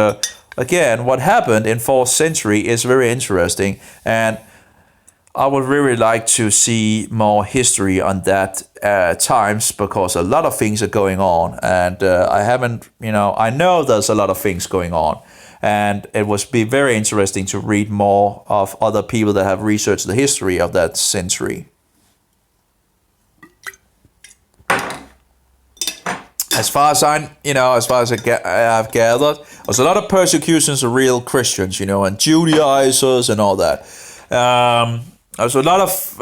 again, what happened in 4th century is very interesting. And I would really like to see more history on that times, because a lot of things are going on, and I know there's a lot of things going on, and it would be very interesting to read more of other people that have researched the history of that century. As far as I have gathered, there's a lot of persecutions of real Christians, and Judaizers and all that. There's a lot of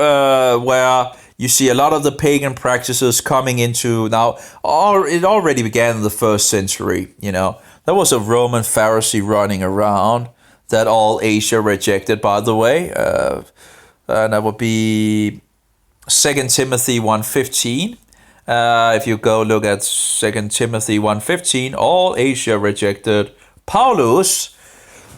where you see a lot of the pagan practices coming into now. It already began in the 1st century. There was a Roman Pharisee running around that all Asia rejected, by the way, and that would be 2 Timothy 1:15. If you go look at 2 Timothy 1:15, all Asia rejected Paulus.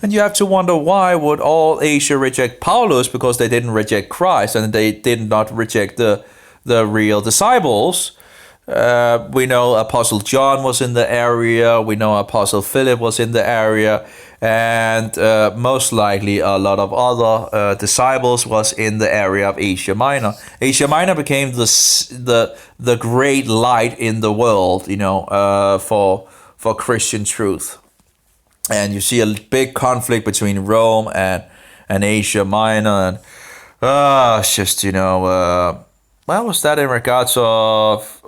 And you have to wonder, why would all Asia reject Paulus? Because they didn't reject Christ, and they did not reject the real disciples. We know Apostle John was in the area. We know Apostle Philip was in the area. And most likely a lot of other disciples was in the area of Asia Minor. Asia Minor became the great light in the world, for Christian truth. And you see a big conflict between Rome and Asia Minor, and it's just what was that in regards of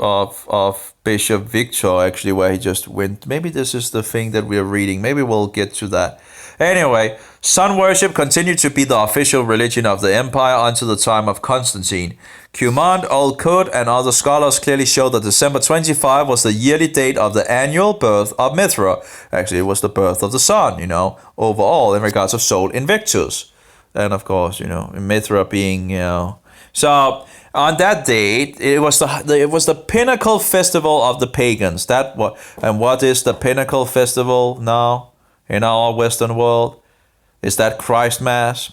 Bishop Victor, actually, where he just went. Maybe this is the thing that we are reading. Maybe we'll get to that. Anyway, sun worship continued to be the official religion of the empire until the time of Constantine. Cumont, Old Code, and other scholars clearly show that December 25 was the yearly date of the annual birth of Mithra. Actually, it was the birth of the sun, overall in regards of Sol Invictus. And of course, Mithra being, So on that date, it was the pinnacle festival of the pagans. And what is the pinnacle festival now in our Western world? Is that Christ Mass?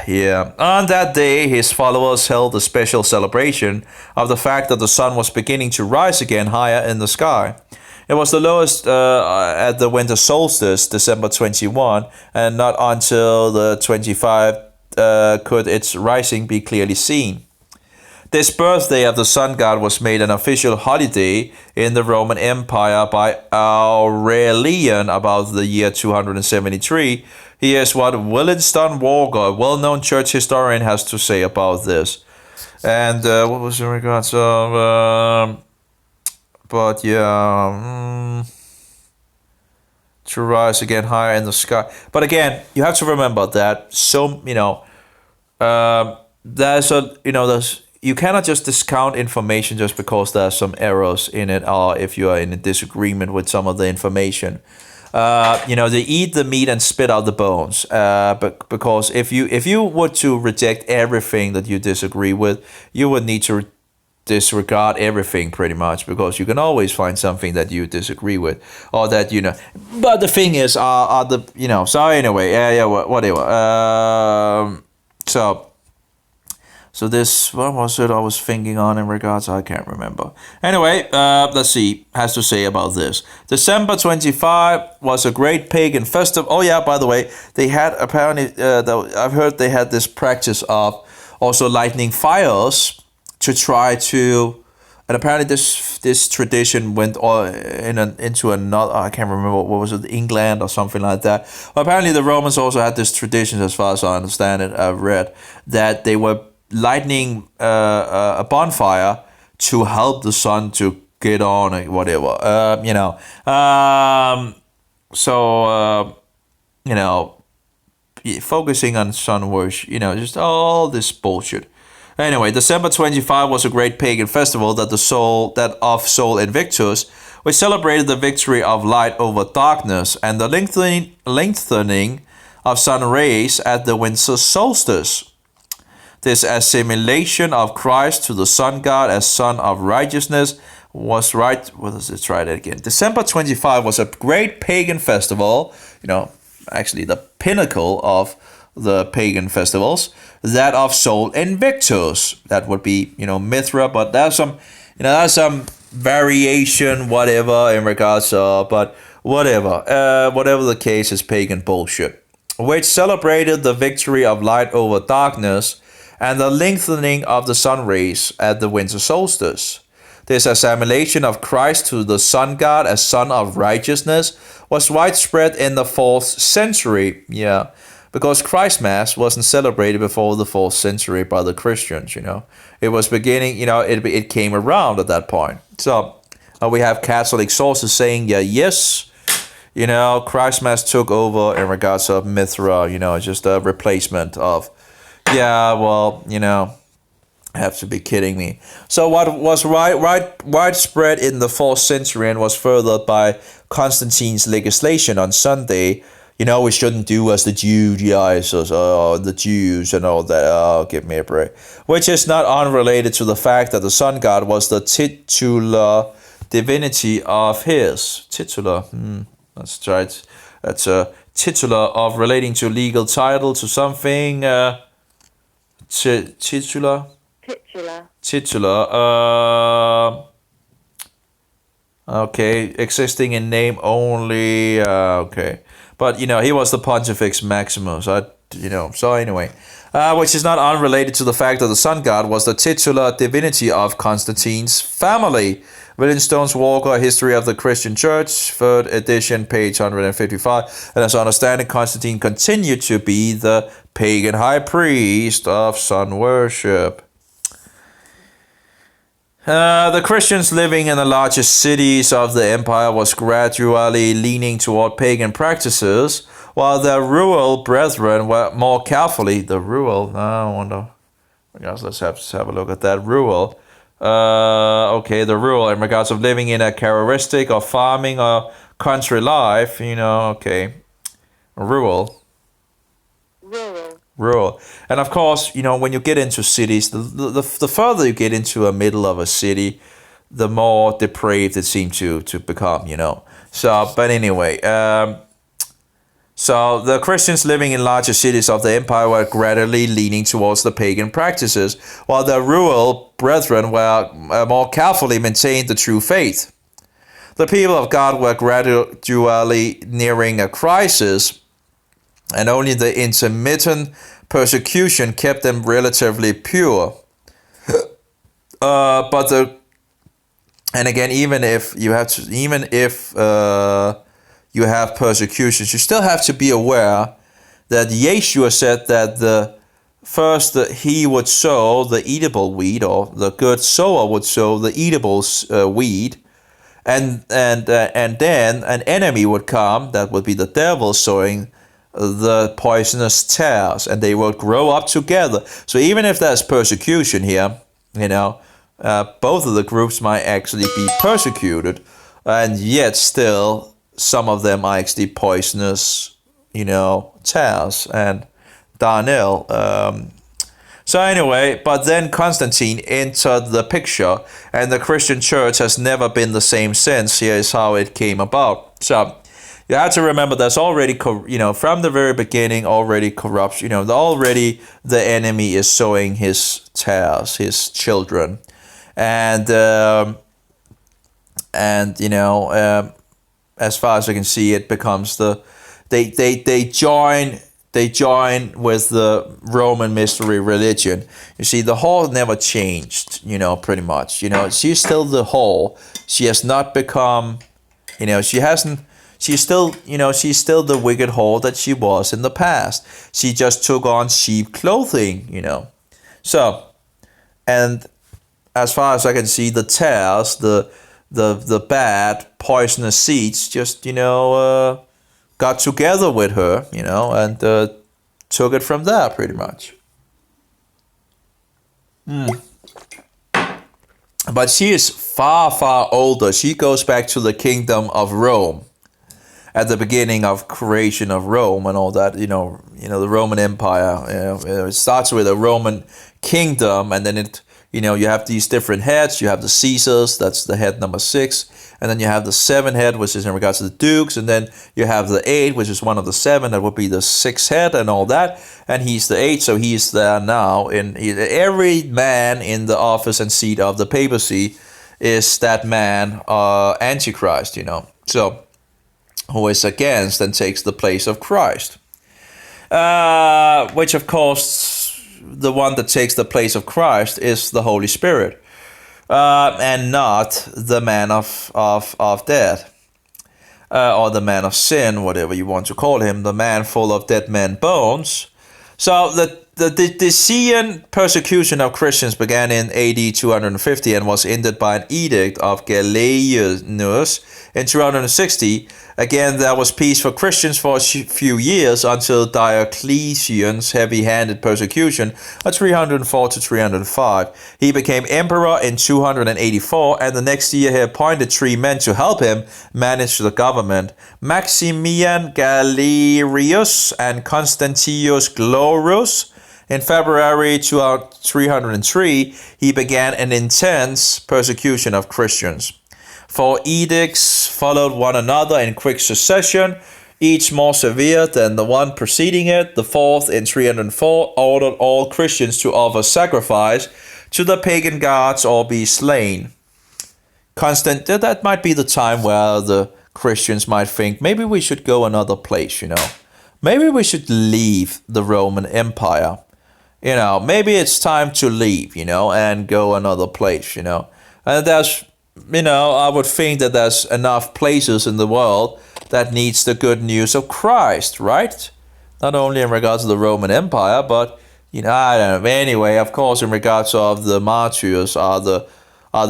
Yeah. On that day, his followers held a special celebration of the fact that the sun was beginning to rise again higher in the sky. It was the lowest at the winter solstice, December 21, and not until the 25 could its rising be clearly seen. This birthday of the sun god was made an official holiday in the Roman Empire by Aurelian about the year 273. Here's what Willinston Walker, a well-known church historian, has to say about this. And what was in regards of... to rise again higher in the sky. But again, you have to remember that you cannot just discount information just because there are some errors in it, or if you are in a disagreement with some of the information. They eat the meat and spit out the bones. But because if you were to reject everything that you disagree with, you would need to disregard everything pretty much, because you can always find something that you disagree with, or that But the thing is, So anyway, whatever. So this, what was it I was thinking on in regards? I can't remember. Anyway, let's see, has to say about this. December 25 was a great pagan festival. Oh yeah, by the way, they had apparently, I've heard they had this practice of also lighting fires to try to, and apparently this tradition went into another, I can't remember, what was it, England or something like that. Well, apparently the Romans also had this tradition, as far as I understand it, I've read, that they were lighting a bonfire to help the sun to get on or whatever. You know, focusing on sun worship, just all this bullshit. Anyway, December 25 was a great pagan festival that of Sol Invictus, which celebrated the victory of light over darkness and the lengthening of sun rays at the winter solstice. This assimilation of Christ to the sun god as son of righteousness was right. What does it try that again? December 25 was a great pagan festival, actually the pinnacle of the pagan festivals, that of Sol Invictus. That would be, Mithra, but there's some variation, whatever, in regards of, but whatever the case is pagan bullshit, which celebrated the victory of light over darkness and the lengthening of the sun rays at the winter solstice. This assimilation of Christ to the sun god as son of righteousness was widespread in the 4th century. Yeah, because Christmas wasn't celebrated before the 4th century by the Christians, It was beginning, it came around at that point. So we have Catholic sources saying, yes, Christmas took over in regards of Mithra, just a replacement of, have to be kidding me. So what was widespread in the 4th century and was furthered by Constantine's legislation on Sunday, we shouldn't do as the Judaizers or the Jews and all that. Oh, give me a break. Which is not unrelated to the fact that the sun god was the titular divinity of his. Titular, that's right. That's a titular of relating to legal title to something. Titular. Okay, existing in name only. Okay, but he was the Pontifex Maximus. So anyway, which is not unrelated to the fact that the sun god was the titular divinity of Constantine's family. William Stone's Walker, History of the Christian Church, 3rd edition, page 155. And as I understand it, Constantine continued to be the pagan high priest of sun worship. The Christians living in the largest cities of the empire was gradually leaning toward pagan practices, while their rural brethren were more carefully. The rural, let's have a look at that. Rural. The rural in regards of living in a characteristic of farming or country life, rural. And of course, when you get into cities, the further you get into the middle of a city, the more depraved it seems to become, So, but anyway, so the Christians living in larger cities of the empire were gradually leaning towards the pagan practices, while the rural brethren were more carefully maintained the true faith. The people of God were gradually nearing a crisis, and only the intermittent persecution kept them relatively pure. Even if you have persecutions, you still have to be aware that Yeshua said that he would sow the eatable wheat, or the good sower would sow the eatable wheat, and then an enemy would come, that would be the devil, sowing the poisonous tares, and they will grow up together. So even if there's persecution here, both of the groups might actually be persecuted, and yet still some of them are actually poisonous, tares and darnel. So anyway, but then Constantine entered the picture, and the Christian church has never been the same since. Here is how it came about. So you have to remember there's already, from the very beginning, already corruption. Already the enemy is sowing his tares, his children, and as far as I can see, it becomes they join with the Roman mystery religion. You see, the whore never changed, pretty much. She's still the whore. She has not become, she's still the wicked whore that she was in the past. She just took on sheep clothing, So, and as far as I can see, the tares, the bad poisonous seeds, just got together with her, and took it from there pretty much. But she is far, far older. She goes back to the kingdom of Rome at the beginning of creation of Rome and all that. The Roman Empire. It starts with a Roman kingdom, and then you have these different heads. You have the Caesars, that's the head number 6, and then you have the 7 head, which is in regards to the dukes, and then you have the 8, which is one of the 7, that would be the 6th head and all that, and he's the 8, so he's there now. Every man in the office and seat of the papacy is that man, Antichrist, so who is against and takes the place of Christ, which of course the one that takes the place of Christ is the Holy Spirit, and not the man of death, or the man of sin, whatever you want to call him, the man full of dead men bones. So the Decian persecution of Christians began in AD 250 and was ended by an edict of Gallienus in 260. Again, there was peace for Christians for a few years until Diocletian's heavy-handed persecution of 304 to 305. He became emperor in 284, and the next year he appointed 3 men to help him manage the government: Maximian Galerius and Constantius Glorius. In February 303, he began an intense persecution of Christians. 4 edicts followed one another in quick succession, each more severe than the one preceding it. The 4th, in 304, ordered all Christians to offer sacrifice to the pagan gods or be slain. That might be the time where the Christians might think, maybe we should go another place, Maybe we should leave the Roman Empire. Maybe it's time to leave, and go another place, And there's, I would think that there's enough places in the world that needs the good news of Christ, right? Not only in regards to the Roman Empire, but, I don't know. Anyway, of course, in regards of the martyrs are the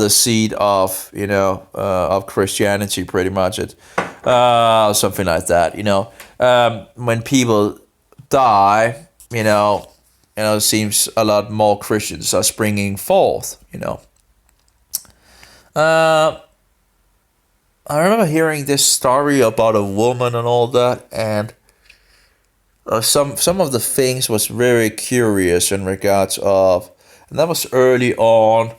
seed of, of Christianity, pretty much. Something like that, when people die, it seems a lot more Christians are springing forth, I remember hearing this story about a woman and all that, and some of the things was very curious in regards of, and that was early on.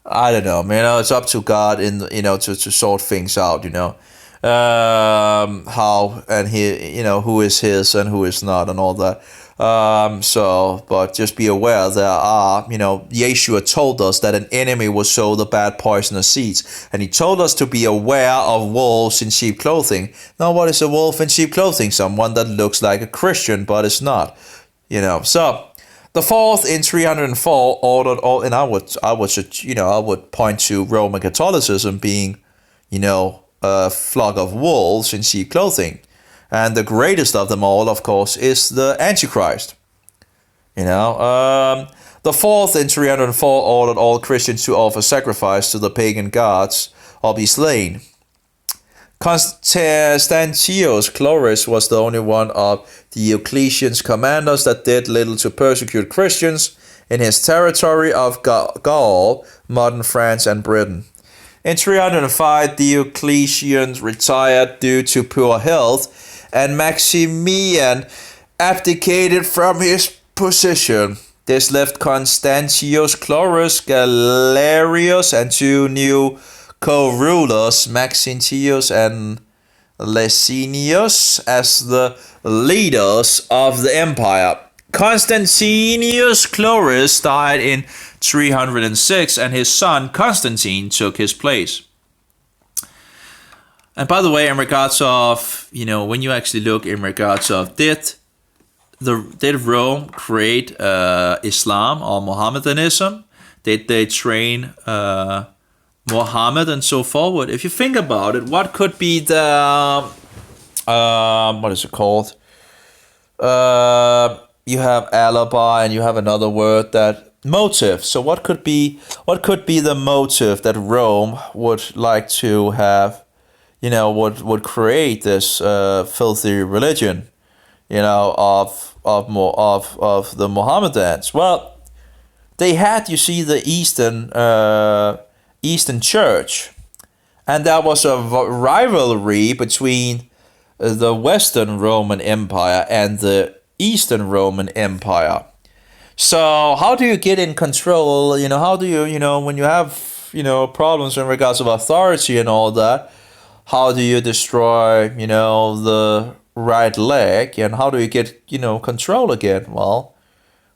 I don't know, it's up to God to sort things out, how and he, who is his and who is not and all that. But just be aware there are, Yeshua told us that an enemy will sow the bad poisonous seeds. And he told us to be aware of wolves in sheep clothing. Now, what is a wolf in sheep clothing? Someone that looks like a Christian, but is not, So, the 4th, in 304, ordered all, and I would point to Roman Catholicism being, a flock of wolves in sheep clothing. And the greatest of them all, of course, is the Antichrist. The 4th, in 304, ordered all Christians to offer sacrifice to the pagan gods or be slain. Constantius Chlorus was the only one of Diocletian's commanders that did little to persecute Christians in his territory of Gaul, modern France and Britain. In 305, Diocletian retired due to poor health, and Maximian abdicated from his position. This left Constantius Chlorus, Galerius, and 2 new co-rulers, Maxentius and Licinius, as the leaders of the empire. Constantinus Chlorus died in 306, and his son Constantine took his place. And by the way, in regards of, when you actually look in regards of did Rome create Islam or Mohammedanism? Did they train Muhammad and so forward? If you think about it, what could be the, what is it called? You have alibi and you have another word that, motive. So what could be the motive that Rome would like to have? Would create this filthy religion. Of the Mohammedans. Well, they had, you see, the Eastern Church, and there was a rivalry between the Western Roman Empire and the Eastern Roman Empire. So how do you get in control? How do you, when you have, problems in regards of authority and all that, how do you destroy, the right leg, and how do you get, control again? Well,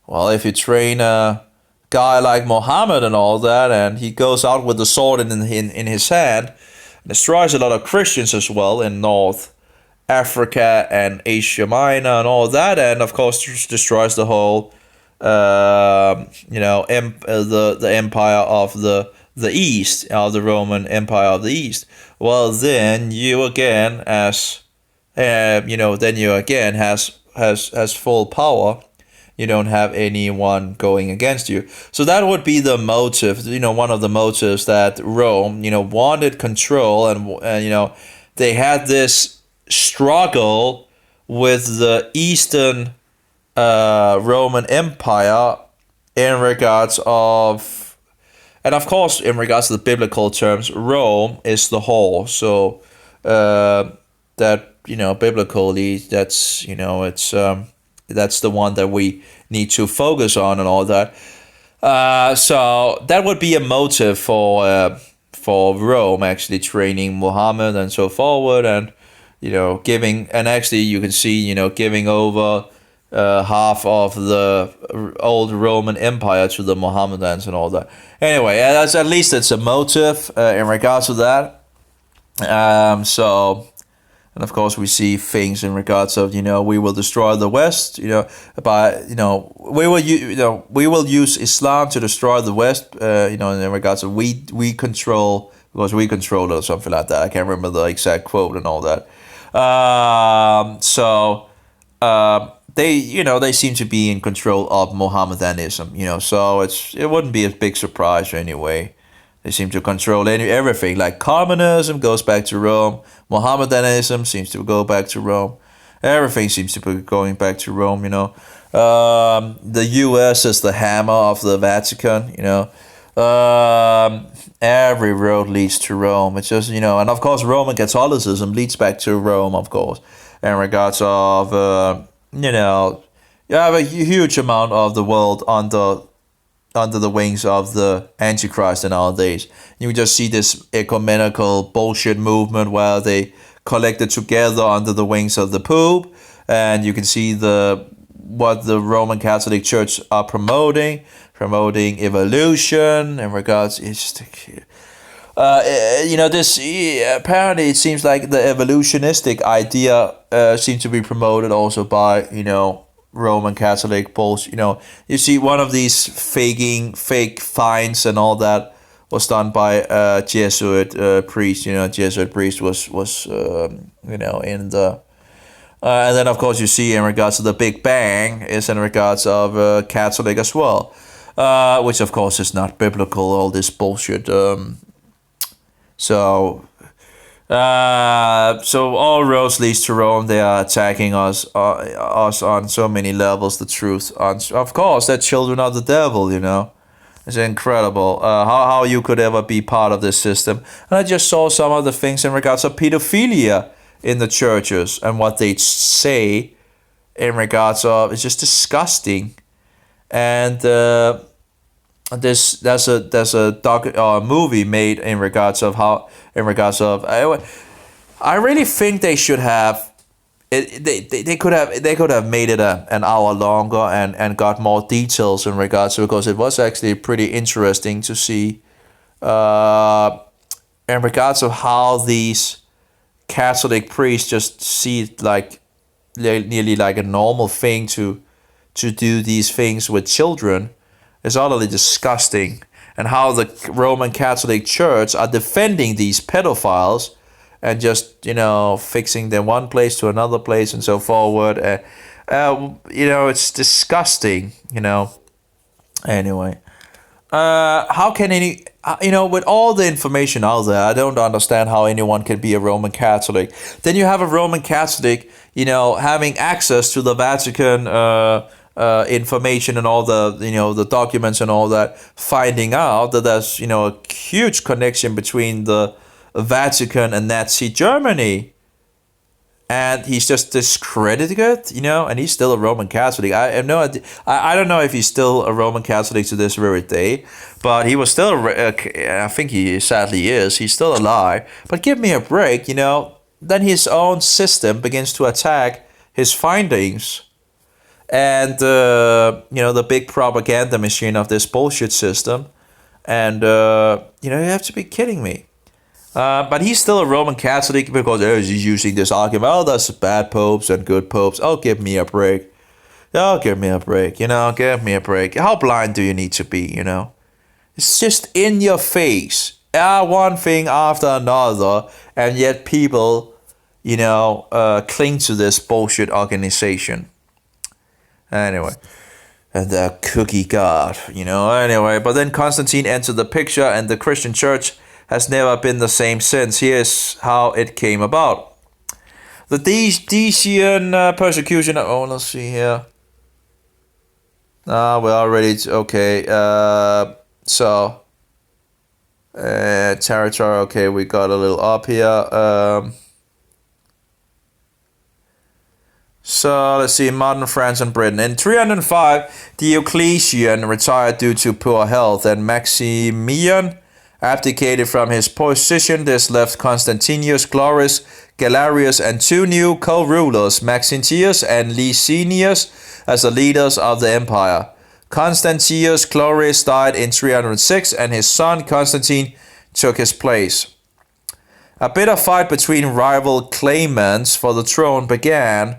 if you train a guy like Muhammad and all that, and he goes out with the sword in his hand, destroys a lot of Christians as well in North Africa and Asia Minor and all that, and of course destroys the whole, the empire of the East, the Roman Empire of the East. Well, then you again has full power. You don't have anyone going against you. So that would be the motive. One of the motives that Rome, wanted control, and they had this struggle with the Eastern Roman Empire in regards of, and of course in regards to the biblical terms, Rome is the whole. So that biblically, that's the one that we need to focus on and all that. So that would be a motive for Rome actually training Muhammad and so forward, and giving, and actually you can see giving over half of the old Roman Empire to the Mohammedans and all that. Anyway, that's, at least it's a motive in regards to that. And of course we see things in regards of we will destroy the West, by we will use Islam to destroy the West, in regards of we control, because we control it or something like that. I can't remember the exact quote and all that. They seem to be in control of Mohammedanism, so it wouldn't be a big surprise anyway. They seem to control everything. Like communism goes back to Rome. Mohammedanism seems to go back to Rome. Everything seems to be going back to Rome, The U.S. is the hammer of the Vatican, Every road leads to Rome. It's just, and of course Roman Catholicism leads back to Rome, of course. In regards of, you have a huge amount of the world under the wings of the Antichrist in our days. You just see this ecumenical bullshit movement where they collected together under the wings of the Pope, and you can see what the Roman Catholic Church are promoting evolution in regards. It's just, apparently it seems like the evolutionistic idea seems to be promoted also by Roman Catholic bullshit. You see one of these fake finds and all that was done by a Jesuit priest. Jesuit priest was in the and then of course you see in regards to the Big Bang is in regards of Catholic as well, which of course is not biblical. All this bullshit. So all roads leads to Rome. They are attacking us on so many levels. The truth, of course, they're children of the devil. It's incredible how you could ever be part of this system. And I just saw some of the things in regards of pedophilia in the churches and what they say in regards of, it's just disgusting. And there's a movie made in regards of I really think they should have it. They could have made it an hour longer and got more details in regards to, because it was actually pretty interesting to see in regards of how these Catholic priests just see it like nearly like a normal thing to do these things with children. It's utterly disgusting. And how the Roman Catholic Church are defending these pedophiles and just, fixing them one place to another place and so forward. It's disgusting, Anyway, how can with all the information out there, I don't understand how anyone can be a Roman Catholic. Then you have a Roman Catholic, having access to the Vatican information and all the, the documents and all that, finding out that there's, a huge connection between the Vatican and Nazi Germany. And he's just discredited it, and he's still a Roman Catholic. I have no idea. I don't know if he's still a Roman Catholic to this very day, but he was still, I think he sadly is, he's still alive. But give me a break, then his own system begins to attack his findings. And, the big propaganda machine of this bullshit system. And, you have to be kidding me. But he's still a Roman Catholic because he's using this argument. Oh, there's bad popes and good popes. Oh, give me a break. Oh, give me a break. Give me a break. How blind do you need to be, It's just in your face. One thing after another. And yet people, cling to this bullshit organization. Anyway. And the cookie god, Anyway, but then Constantine entered the picture and the Christian church has never been the same since. Here's how it came about. The Decian persecution. Oh, let's see here. We're already okay. Territory. Okay, we got a little up here. So let's see, modern France and Britain. In 305, Diocletian retired due to poor health, and Maximian abdicated from his position. This left Constantinus Chlorus, Galerius, and two new co-rulers, Maxentius and Licinius, as the leaders of the empire. Constantinus Chlorus died in 306, and his son Constantine took his place. A bitter fight between rival claimants for the throne began.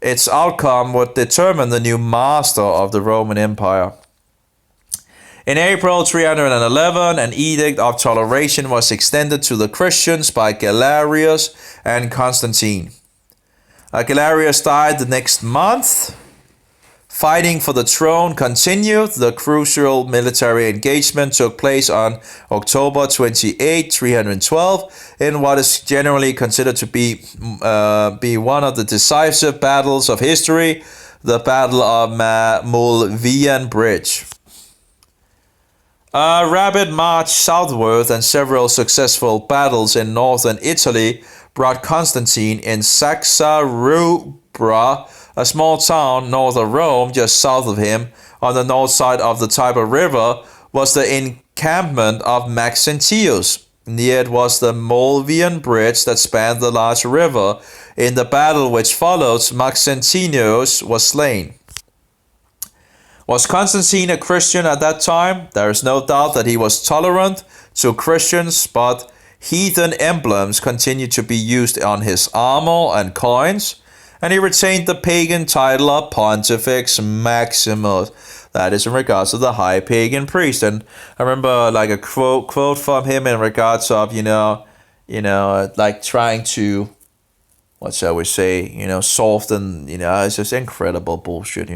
Its outcome would determine the new master of the Roman Empire. In April 311, an edict of toleration was extended to the Christians by Galerius and Constantine. Galerius died the next month. Fighting for the throne continued. The crucial military engagement took place on October 28, 312, in what is generally considered to be one of the decisive battles of history, the Battle of Mulvian Bridge. A rapid march southward and several successful battles in northern Italy brought Constantine in Saxarubra, a small town north of Rome, just south of him, on the north side of the Tiber River, was the encampment of Maxentius. Near it was the Mulvian Bridge that spanned the large river. In the battle which followed, Maxentius was slain. Was Constantine a Christian at that time? There is no doubt that he was tolerant to Christians, but heathen emblems continued to be used on his armor and coins, and he retained the pagan title of Pontifex Maximus. That is in regards to the high pagan priest. And I remember like a quote from him in regards of, like trying to, what shall we say, soften, it's just incredible bullshit,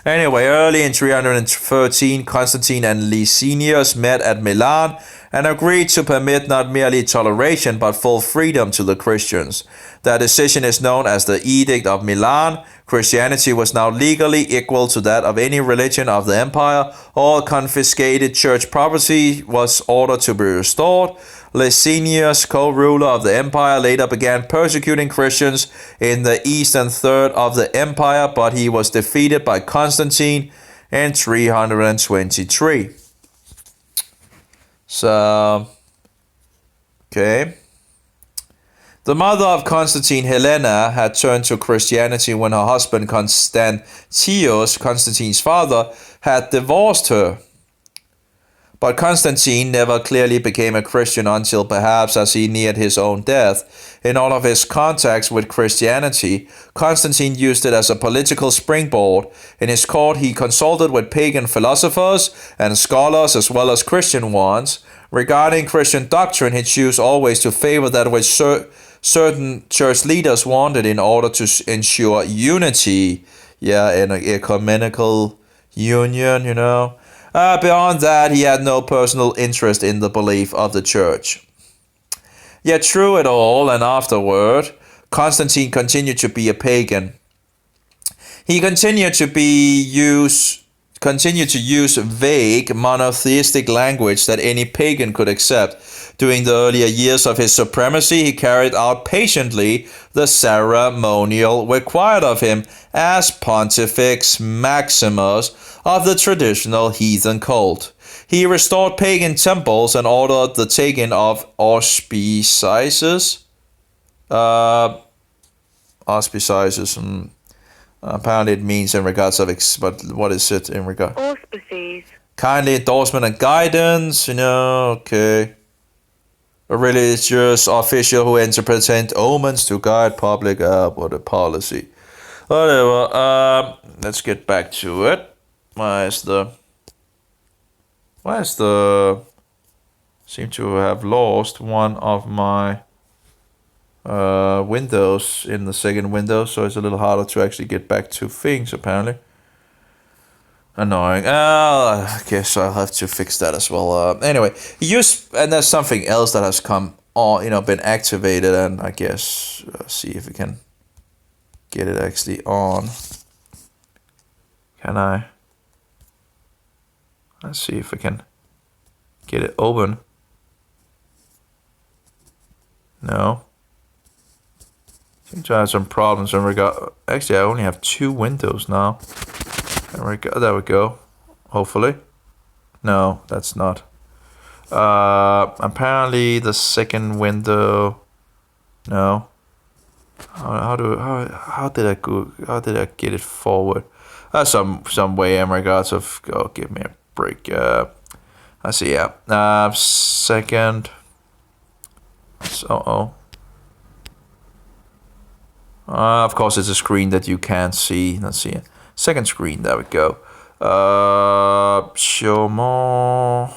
Anyway, early in 313, Constantine and Licinius met at Milan and agreed to permit not merely toleration but full freedom to the Christians. That decision is known as the Edict of Milan. Christianity was now legally equal to that of any religion of the empire. All confiscated church property was ordered to be restored. Licinius, co-ruler of the empire, later began persecuting Christians in the eastern third of the empire, but he was defeated by Constantine in 323. So, okay. The mother of Constantine, Helena, had turned to Christianity when her husband Constantius, Constantine's father, had divorced her. But Constantine never clearly became a Christian until perhaps as he neared his own death. In all of his contacts with Christianity, Constantine used it as a political springboard. In his court, he consulted with pagan philosophers and scholars as well as Christian ones. Regarding Christian doctrine, he chose always to favor that which certain church leaders wanted in order to ensure unity. Yeah, in an ecumenical union, Beyond that, he had no personal interest in the belief of the church. Yet through it all and afterward, Constantine continued to be a pagan. He continued to use vague monotheistic language that any pagan could accept. During the earlier years of his supremacy, he carried out patiently the ceremonial required of him as Pontifex Maximus of the traditional heathen cult. He restored pagan temples and ordered the taking of auspices. Auspices. Apparently it means in regards of, but what is it in regard? Auspices. Kindly endorsement and guidance, okay. A religious official who interprets omens to guide public what a policy. Whatever. Let's get back to it. Where's the seem to have lost one of my windows in the second window, so it's a little harder to actually get back to things apparently. Annoying. I guess I'll have to fix that as well. Anyway, and there's something else that has come on, been activated, and I guess see if we can get it actually on. Can I? Let's see if I can get it open. No. Seem to have some problems in regard. Actually, I only have 2 windows now. There we go. Hopefully. No, that's not. Apparently the second window. No. How did I go? How did I get it forward? Some way in regards of. Oh, give me a break. I see. Yeah. Second. Of course, it's a screen that you can't see. Let's see. Second screen. There we go. Show more.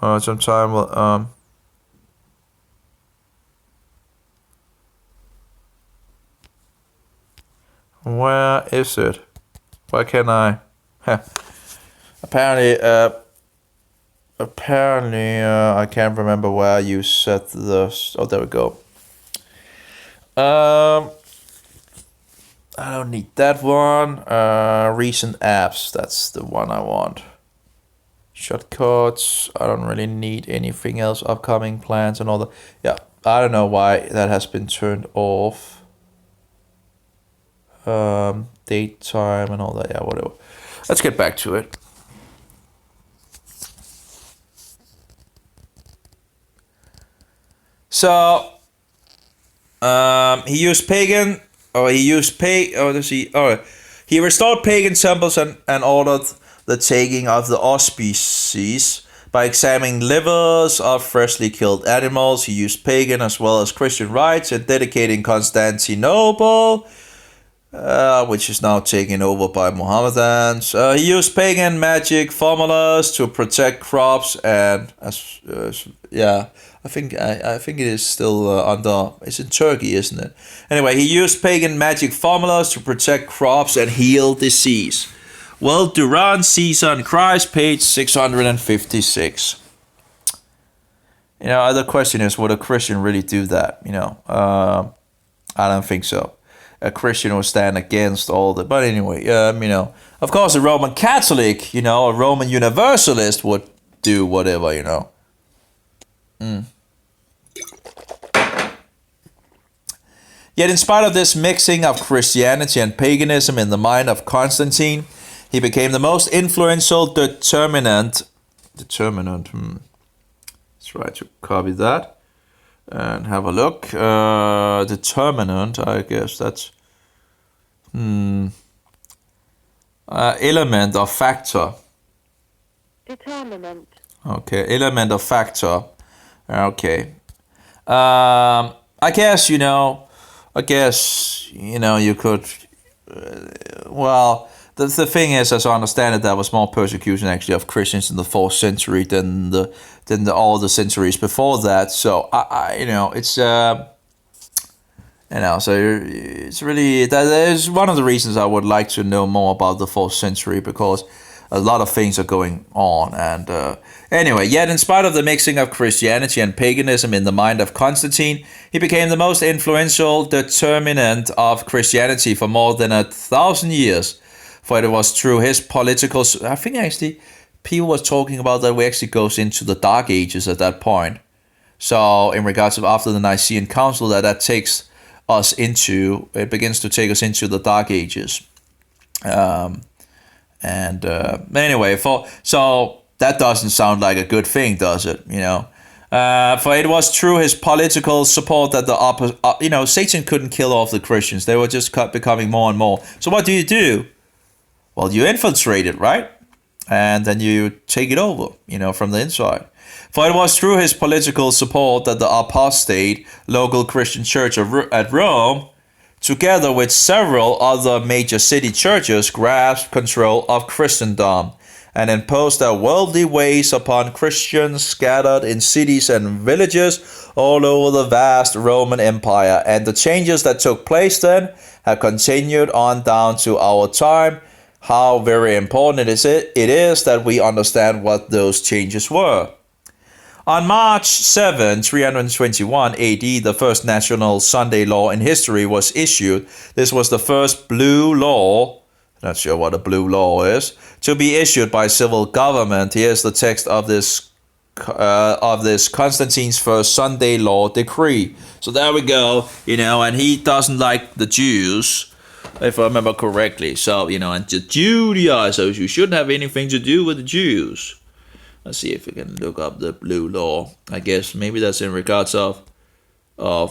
Sometime will Where is it? Why can't I? Apparently, I can't remember where you set the. Oh, there we go. I don't need that one. Recent apps. That's the one I want. Shortcuts. I don't really need anything else. Upcoming plans and all that. Yeah, I don't know why that has been turned off. Date, time, and all that. Yeah, whatever. Let's get back to it. So, he restored pagan temples and ordered the taking of the auspices by examining livers of freshly killed animals. He used pagan as well as Christian rites and dedicating Constantinople, which is now taken over by Mohammedans. He used pagan magic formulas to protect crops and I think it is still under. It's in Turkey, isn't it? Anyway, he used pagan magic formulas to protect crops and heal disease. Well, Duran, Caesar, and Christ, page 656. The question is, would a Christian really do that? I don't think so. A Christian will stand against all the. But anyway, of course, a Roman Catholic, a Roman Universalist would do whatever, Yet in spite of this mixing of Christianity and paganism in the mind of Constantine, he became the most influential determinant. Let's try to copy that and have a look. Determinant, I guess that's element or factor. Determinant. Okay, element or factor. Okay. I guess you could. The thing is, as I understand it, there was more persecution actually of Christians in the 4th century than all the centuries before that. So so it's really that is one of the reasons I would like to know more about the 4th century, because a lot of things are going on. And anyway, yet in spite of the mixing of Christianity and paganism in the mind of Constantine, he became the most influential determinant of Christianity for more than 1,000 years. For it was through his political... I think actually people was talking about that we actually goes into the Dark Ages at that point. So in regards of after the Nicene Council, that takes us into... It begins to take us into the Dark Ages. Anyway, so that doesn't sound like a good thing, does it? For it was through his political support that Satan couldn't kill off the Christians. They were just becoming more and more. So what do? Well, you infiltrate it, right? And then you take it over, from the inside. For it was through his political support that the apostate local Christian church at Rome, together with several other major city churches, grasped control of Christendom and imposed their worldly ways upon Christians scattered in cities and villages all over the vast Roman Empire. And the changes that took place then have continued on down to our time. How very important it is that we understand what those changes were. On March 7, 321 AD, the first national Sunday law in history was issued. This was the first blue law, not sure what a blue law is, to be issued by civil government. Here's the text of this Constantine's first Sunday law decree. So there we go, and he doesn't like the Jews, if I remember correctly. So, and the Judaizers, you shouldn't have anything to do with the Jews. Let's see if we can look up the blue law. I guess maybe that's in regards of a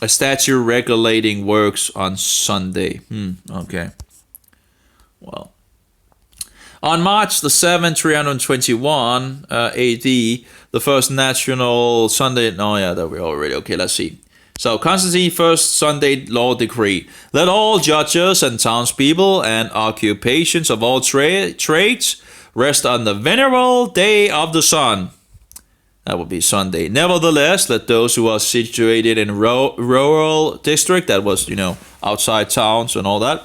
statute regulating works on Sunday. Okay. Well, on March the 7th, 321 AD, the first national Sunday... Oh, yeah, that we already... Okay, let's see. So, Constantine's first Sunday law decree. Let all judges and townspeople and occupations of all trades rest on the venerable day of the sun. That would be Sunday. Nevertheless, let those who are situated in rural district, that was, outside towns and all that,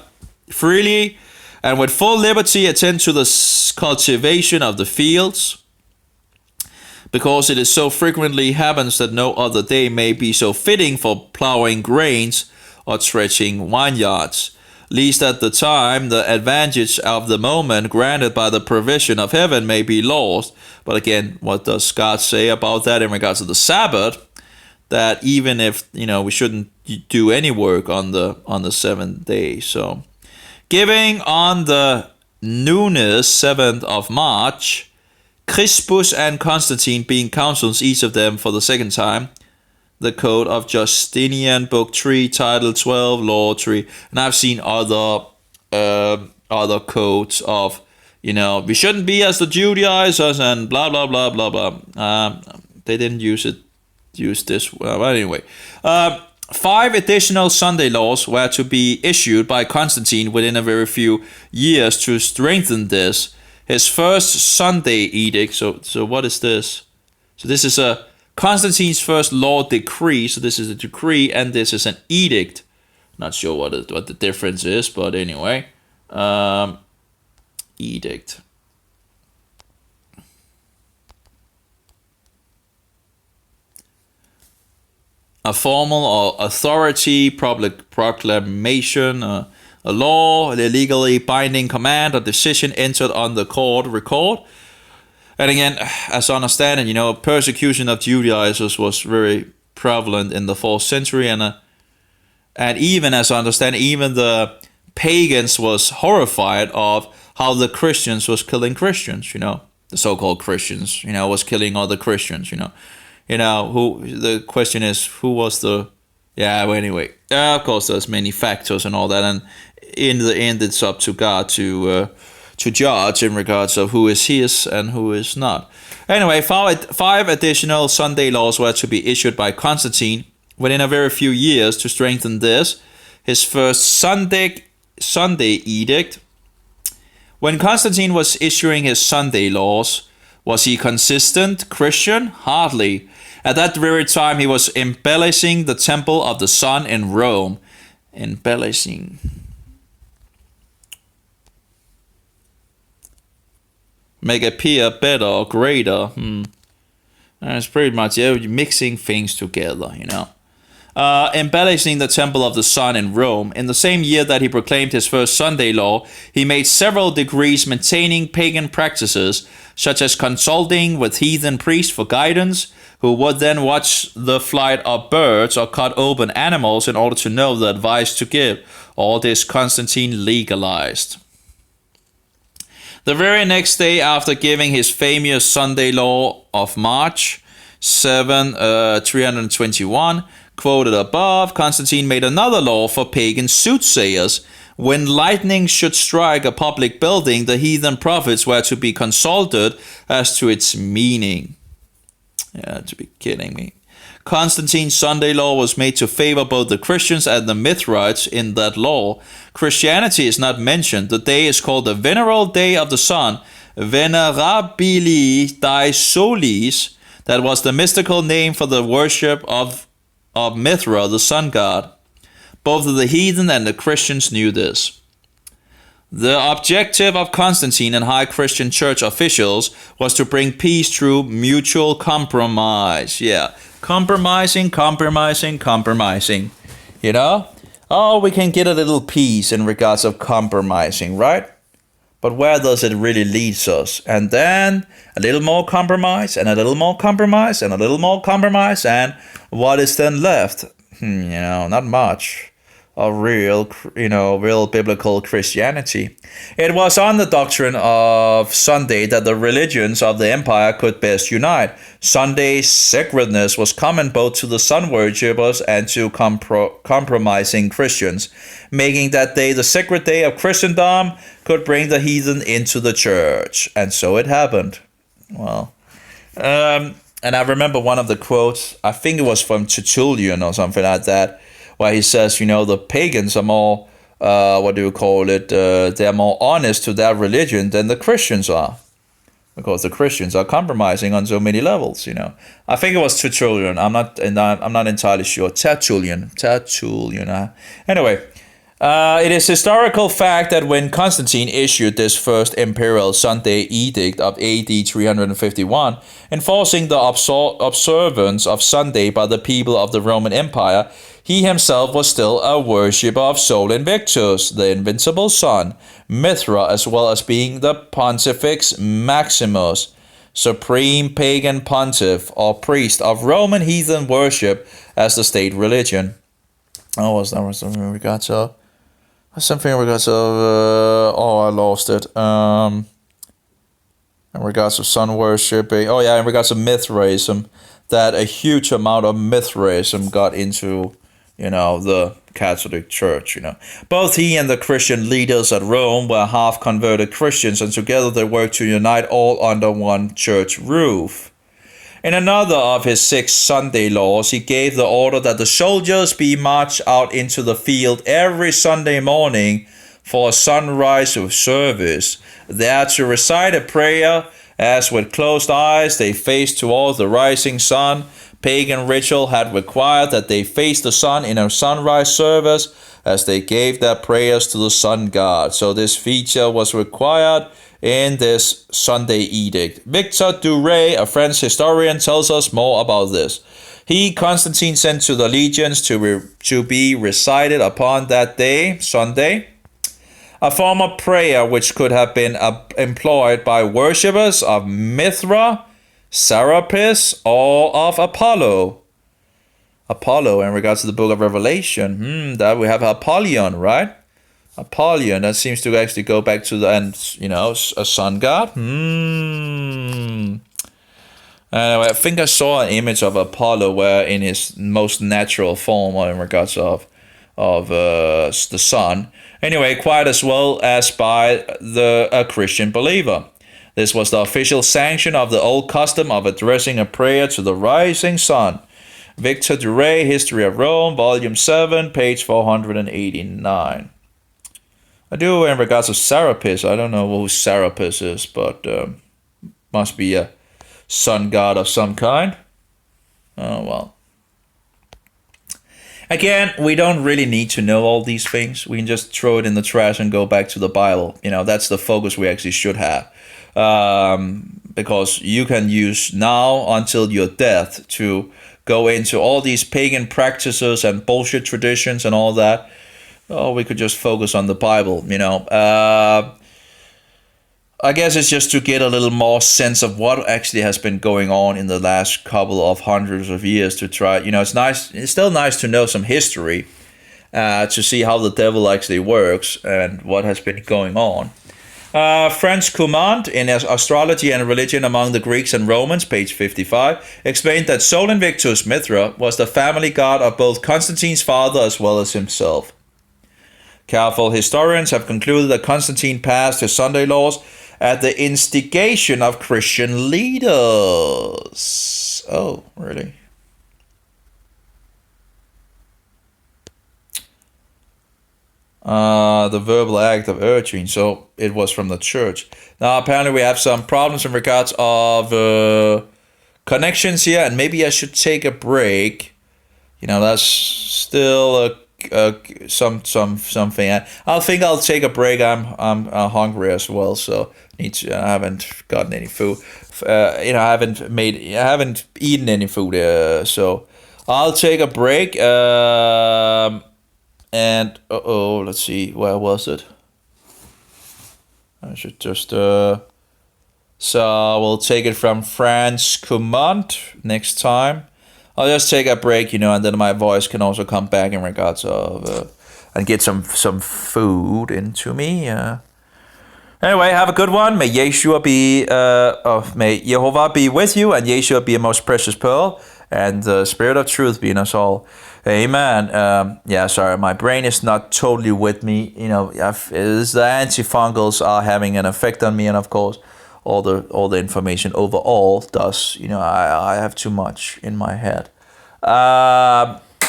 freely and with full liberty attend to the cultivation of the fields, because it is so frequently happens that no other day may be so fitting for plowing grains or threshing vineyards, lest at the time the advantage of the moment granted by the provision of heaven may be lost. But again, what does God say about that in regards to the Sabbath? That even if, we shouldn't do any work on the seventh day. So, giving on the newness 7th of March, Crispus and Constantine being consuls, each of them for the second time, the Code of Justinian, Book 3, Title 12, Law 3. And I've seen other codes of, we shouldn't be as the Judaizers and blah, blah, blah, blah, blah. They didn't use this. Well, anyway. 5 additional Sunday laws were to be issued by Constantine within a very few years to strengthen this. His first Sunday edict. So what is this? So this is Constantine's first law decree. So this is a decree and this is an edict. Not sure what the difference is, but anyway. Edict. A formal or authority, public proclamation, a law, a legally binding command or decision entered on the court record. And again, as I understand it, persecution of Judaizers was very prevalent in the 4th century. And even as I understand it, even the pagans was horrified of how the Christians was killing Christians, the so-called Christians, was killing other Christians, who, the question is, who was the, anyway, of course there's many factors and all that. And in the end, it's up to God to judge in regards of who is his and who is not. Anyway, 5 additional Sunday laws were to be issued by Constantine within a very few years to strengthen this. His first Sunday edict. When Constantine was issuing his Sunday laws, was he consistent Christian? Hardly. At that very time, he was embellishing the temple of the sun in Rome. Embellishing. make it appear better or greater. It's pretty much mixing things together, embellishing the temple of the sun in Rome. In the same year that he proclaimed his first Sunday law, he made several decrees maintaining pagan practices, such as consulting with heathen priests for guidance, who would then watch the flight of birds or cut open animals in order to know the advice to give. All this Constantine legalized. The very next day after giving his famous Sunday law of March 7, 321, quoted above, Constantine made another law for pagan soothsayers. When lightning should strike a public building, the heathen prophets were to be consulted as to its meaning. Yeah, to be kidding me. Constantine's Sunday law was made to favor both the Christians and the Mithrites in that law. Christianity is not mentioned. The day is called the Venerable Day of the Sun, Venerabili Dei Solis. That was the mystical name for the worship of Mithra, the sun god. Both the heathen and the Christians knew this. The objective of Constantine and high Christian church officials was to bring peace through mutual compromise. Yeah, compromising. Oh, we can get a little peace in regards of compromising, right? But where does it really lead us? And then a little more compromise, and a little more compromise, and a little more compromise, and what is then left? Not much of real biblical Christianity. It was on the doctrine of Sunday that the religions of the empire could best unite. Sunday's sacredness was common both to the sun worshippers and to compromising Christians, making that day the sacred day of Christendom could bring the heathen into the church. And so it happened. Well, and I remember one of the quotes, I think it was from Tertullian or something like that, where he says, the pagans are more, they're more honest to their religion than the Christians are. Because the Christians are compromising on so many levels, I think it was Tertullian. I'm not entirely sure. Tertullian. Anyway, it is historical fact that when Constantine issued this first imperial Sunday edict of AD 351, enforcing the observance of Sunday by the people of the Roman Empire, he himself was still a worshipper of Sol Invictus, the invincible sun, Mithra, as well as being the Pontifex Maximus, supreme pagan pontiff or priest of Roman heathen worship as the state religion. I lost it. In regards to sun worshipping. In regards to Mithraism, that a huge amount of Mithraism got into the Catholic Church, Both he and the Christian leaders at Rome were half-converted Christians, and together they worked to unite all under one church roof. In another of his 6 Sunday laws, he gave the order that the soldiers be marched out into the field every Sunday morning for a sunrise service, there to recite a prayer as with closed eyes they faced towards the rising sun. Pagan ritual had required that they face the sun in a sunrise service as they gave their prayers to the sun god. So this feature was required in this Sunday edict. Victor Duray, a French historian, tells us more about this. He, Constantine, sent to the legions to be recited upon that day, Sunday, a form of prayer which could have been employed by worshippers of Mithra, Serapis, or of Apollo. Apollo, in regards to the book of Revelation, that we have Apollyon, right? Apollyon, that seems to actually go back to the end, a sun god. Anyway, I think I saw an image of Apollo where in his most natural form, or in regards of the sun. Anyway, quite as well as by a Christian believer. This was the official sanction of the old custom of addressing a prayer to the rising sun. Victor Duray, History of Rome, Volume 7, page 489. I do in regards to Serapis. I don't know who Serapis is, but must be a sun god of some kind. Oh, well. Again, we don't really need to know all these things. We can just throw it in the trash and go back to the Bible. That's the focus we actually should have. because you can use now until your death to go into all these pagan practices and bullshit traditions and all that. Oh, we could just focus on the Bible, you know. I guess it's just to get a little more sense of what actually has been going on in the last couple of hundreds of years to try. You know, it's nice. It's still nice to know some history, to see how the devil actually works and what has been going on. Franz Command in Astrology and Religion Among the Greeks and Romans, page 55, explained that Sol Invictus Mithra was the family god of both Constantine's father as well as himself. Careful historians have concluded that Constantine passed his Sunday laws at the instigation of Christian leaders. Oh, really? The verbal act of urging, so it was from the church. Now, apparently we have some problems in regards of connections here, and maybe I should take a break. You know, that's still something. I think I'll take a break. I'm hungry as well, so I haven't gotten any food. You know, I haven't eaten any food. So I'll take a break. And let's see, where was it? I should just so we'll take it from France Command next time. I'll just take a break, you know, and then my voice can also come back in regards of and get some food into me. Anyway, have a good one. May Yeshua may Jehovah be with you, and Yeshua be a most precious pearl, and the Spirit of truth be in us all. Amen. Yeah, sorry, my brain is not totally with me. You know, the antifungals are having an effect on me, and of course, all the information overall does. You know, I have too much in my head,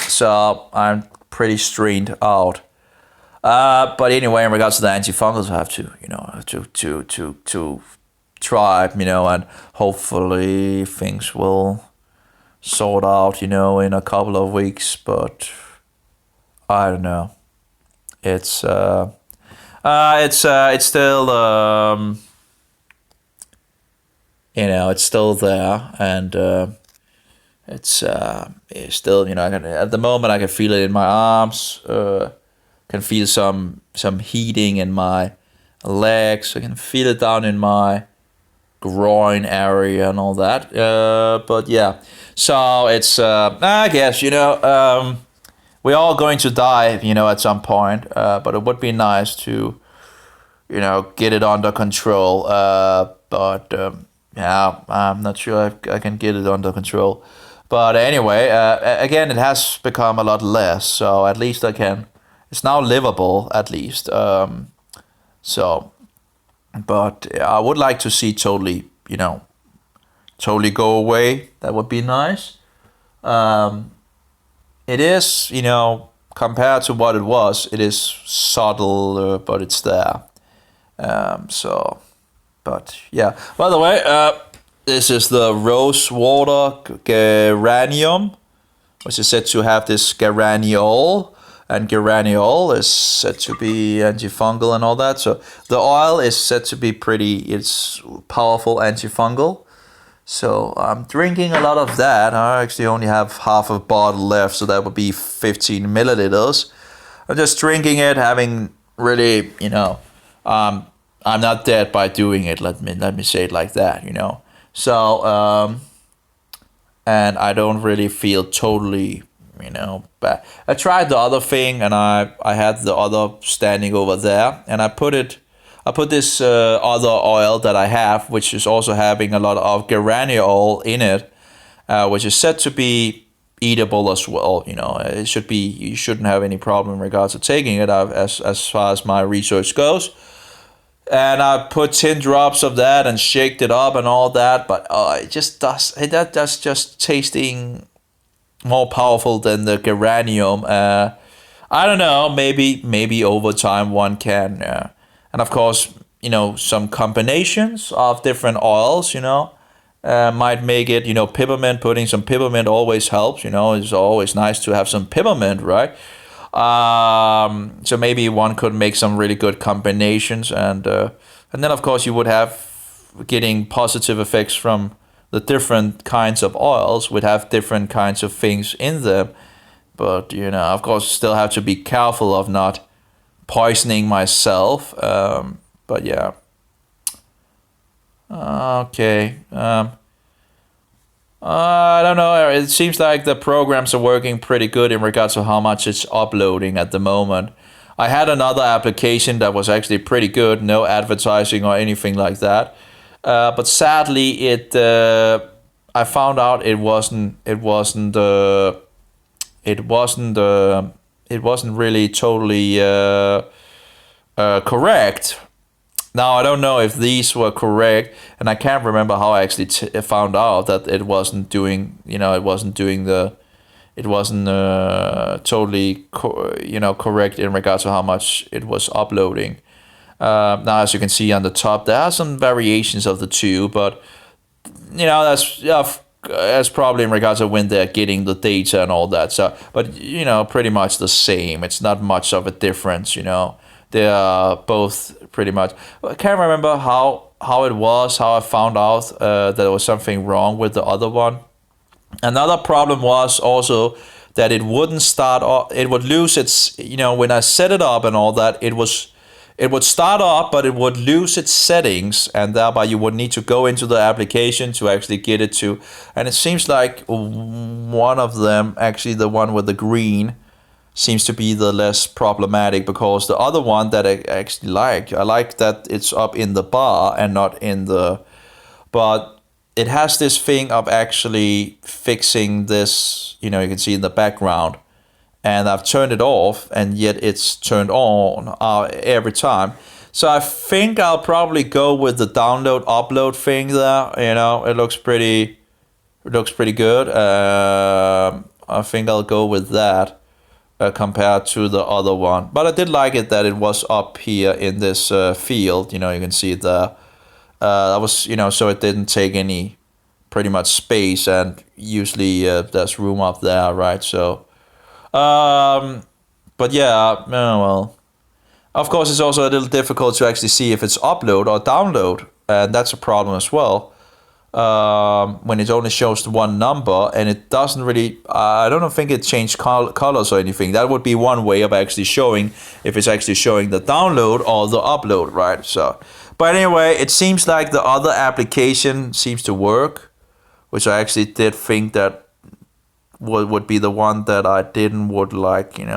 so I'm pretty strained out. But anyway, in regards to the antifungals, I have to, you know, to try, you know, and hopefully things will sort out, you know, in a couple of weeks. But I don't know. It's still you know, it's still there, and it's still, you know, at the moment I can feel it in my arms. Can feel some heating in my legs. I can feel it down in my groin area and all that. But yeah, so it's I guess, you know, we're all going to die, you know, at some point. But it would be nice to, you know, get it under control. But yeah, I'm not sure I can get it under control. But anyway, again, it has become a lot less. So at least I can. It's now livable, at least. So, but I would like to see totally go away. That would be nice. It is, you know, compared to what it was, it is subtle, but it's there. So, but yeah. By the way, this is the rose water geranium, which is said to have this geraniol. And geraniol is said to be antifungal and all that. So the oil is said to be it's powerful antifungal. So I'm drinking a lot of that. I actually only have half a bottle left, so that would be 15 milliliters. I'm just drinking it, having really, you know, I'm not dead by doing it. Let me say it like that, you know. So and I don't really feel totally, you know, but I tried the other thing, and I had the other standing over there, and I put this other oil that I have, which is also having a lot of geraniol in it, which is said to be eatable as well. You know, you shouldn't have any problem in regards to taking it, as far as my research goes. And I put 10 drops of that and shaked it up and all that, but that's just tasting more powerful than the geranium. I don't know, maybe over time one can, and of course, you know, some combinations of different oils, you know, might make it, you know, peppermint. Putting some peppermint always helps, you know. It's always nice to have some peppermint, right? So maybe one could make some really good combinations, and then of course you would have getting positive effects from the different kinds of oils would have different kinds of things in them. But, of course, still have to be careful of not poisoning myself. But yeah. Okay. I don't know. It seems like the programs are working pretty good in regards to how much it's uploading at the moment. I had another application that was actually pretty good, no advertising or anything like that. But sadly, I found out it wasn't really totally correct. Now I don't know if these were correct, and I can't remember how I actually found out that it wasn't doing. It wasn't totally correct in regards to how much it was uploading. Now, as you can see on the top, there are some variations of the two, but that's probably in regards to when they're getting the data and all that. So, but pretty much the same. It's not much of a difference. They are both pretty much. I can't remember how it was, how I found out that there was something wrong with the other one. Another problem was also that it wouldn't start off. It would lose its. When I set it up and all that, it would start up, but it would lose its settings, and thereby you would need to go into the application to actually get it to. And it seems like one of them, actually the one with the green, seems to be the less problematic, because the other one that I actually I like that it's up in the bar and not in the. But it has this thing of actually fixing this. You can see in the background. And I've turned it off, and yet it's turned on every time. So I think I'll probably go with the download upload thing there. It looks pretty good. I think I'll go with that compared to the other one. But I did like it that it was up here in this field. You can see it there. That was so it didn't take any pretty much space, and usually there's room up there, right? So. But yeah, well, of course, it's also a little difficult to actually see if it's upload or download, and that's a problem as well. When it only shows the one number, and it doesn't really, I don't think it changed colors or anything. That would be one way of actually showing if it's actually showing the download or the upload, right? So, but anyway, it seems like the other application seems to work, which I actually did think that would be the one that I would like, But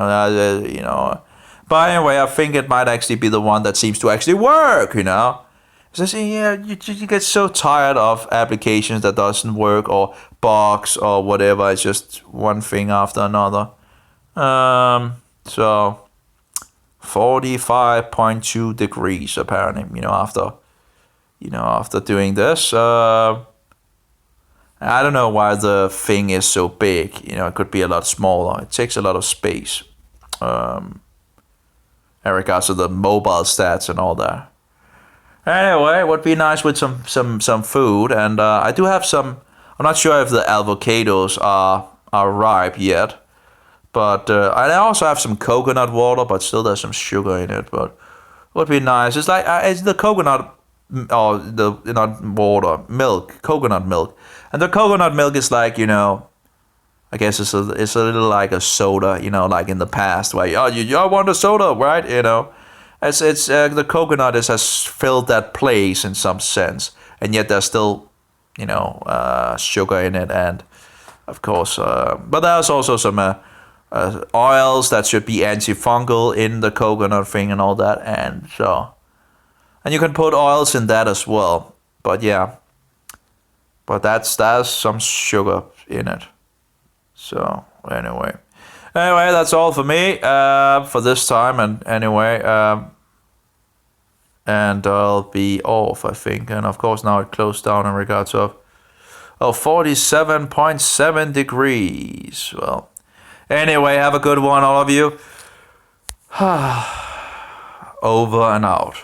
anyway, I think it might actually be the one that seems to actually work, So you get so tired of applications that doesn't work, or bugs or whatever. It's just one thing after another. So 45.2 degrees apparently, after doing this. I don't know why the thing is so big. It could be a lot smaller. It takes a lot of space. In regards to the mobile stats and all that. Anyway, it would be nice with some food. And I do have some. I'm not sure if the avocados are ripe yet. But I also have some coconut water, but still there's some sugar in it. But it would be nice. It's like it's the coconut, or the not water, milk, coconut milk. And the coconut milk is like, I guess it's a little like a soda, like in the past, where you want a soda, right? It's the coconut has filled that place in some sense, and yet there's still, sugar in it, and of course, but there's also some oils that should be antifungal in the coconut thing and all that, and you can put oils in that as well, but yeah. But there's some sugar in it. So anyway, that's all for me for this time. And anyway, and I'll be off, I think. And of course, now it closed down in regards of 47.7 degrees. Well, anyway, have a good one, all of you. Over and out.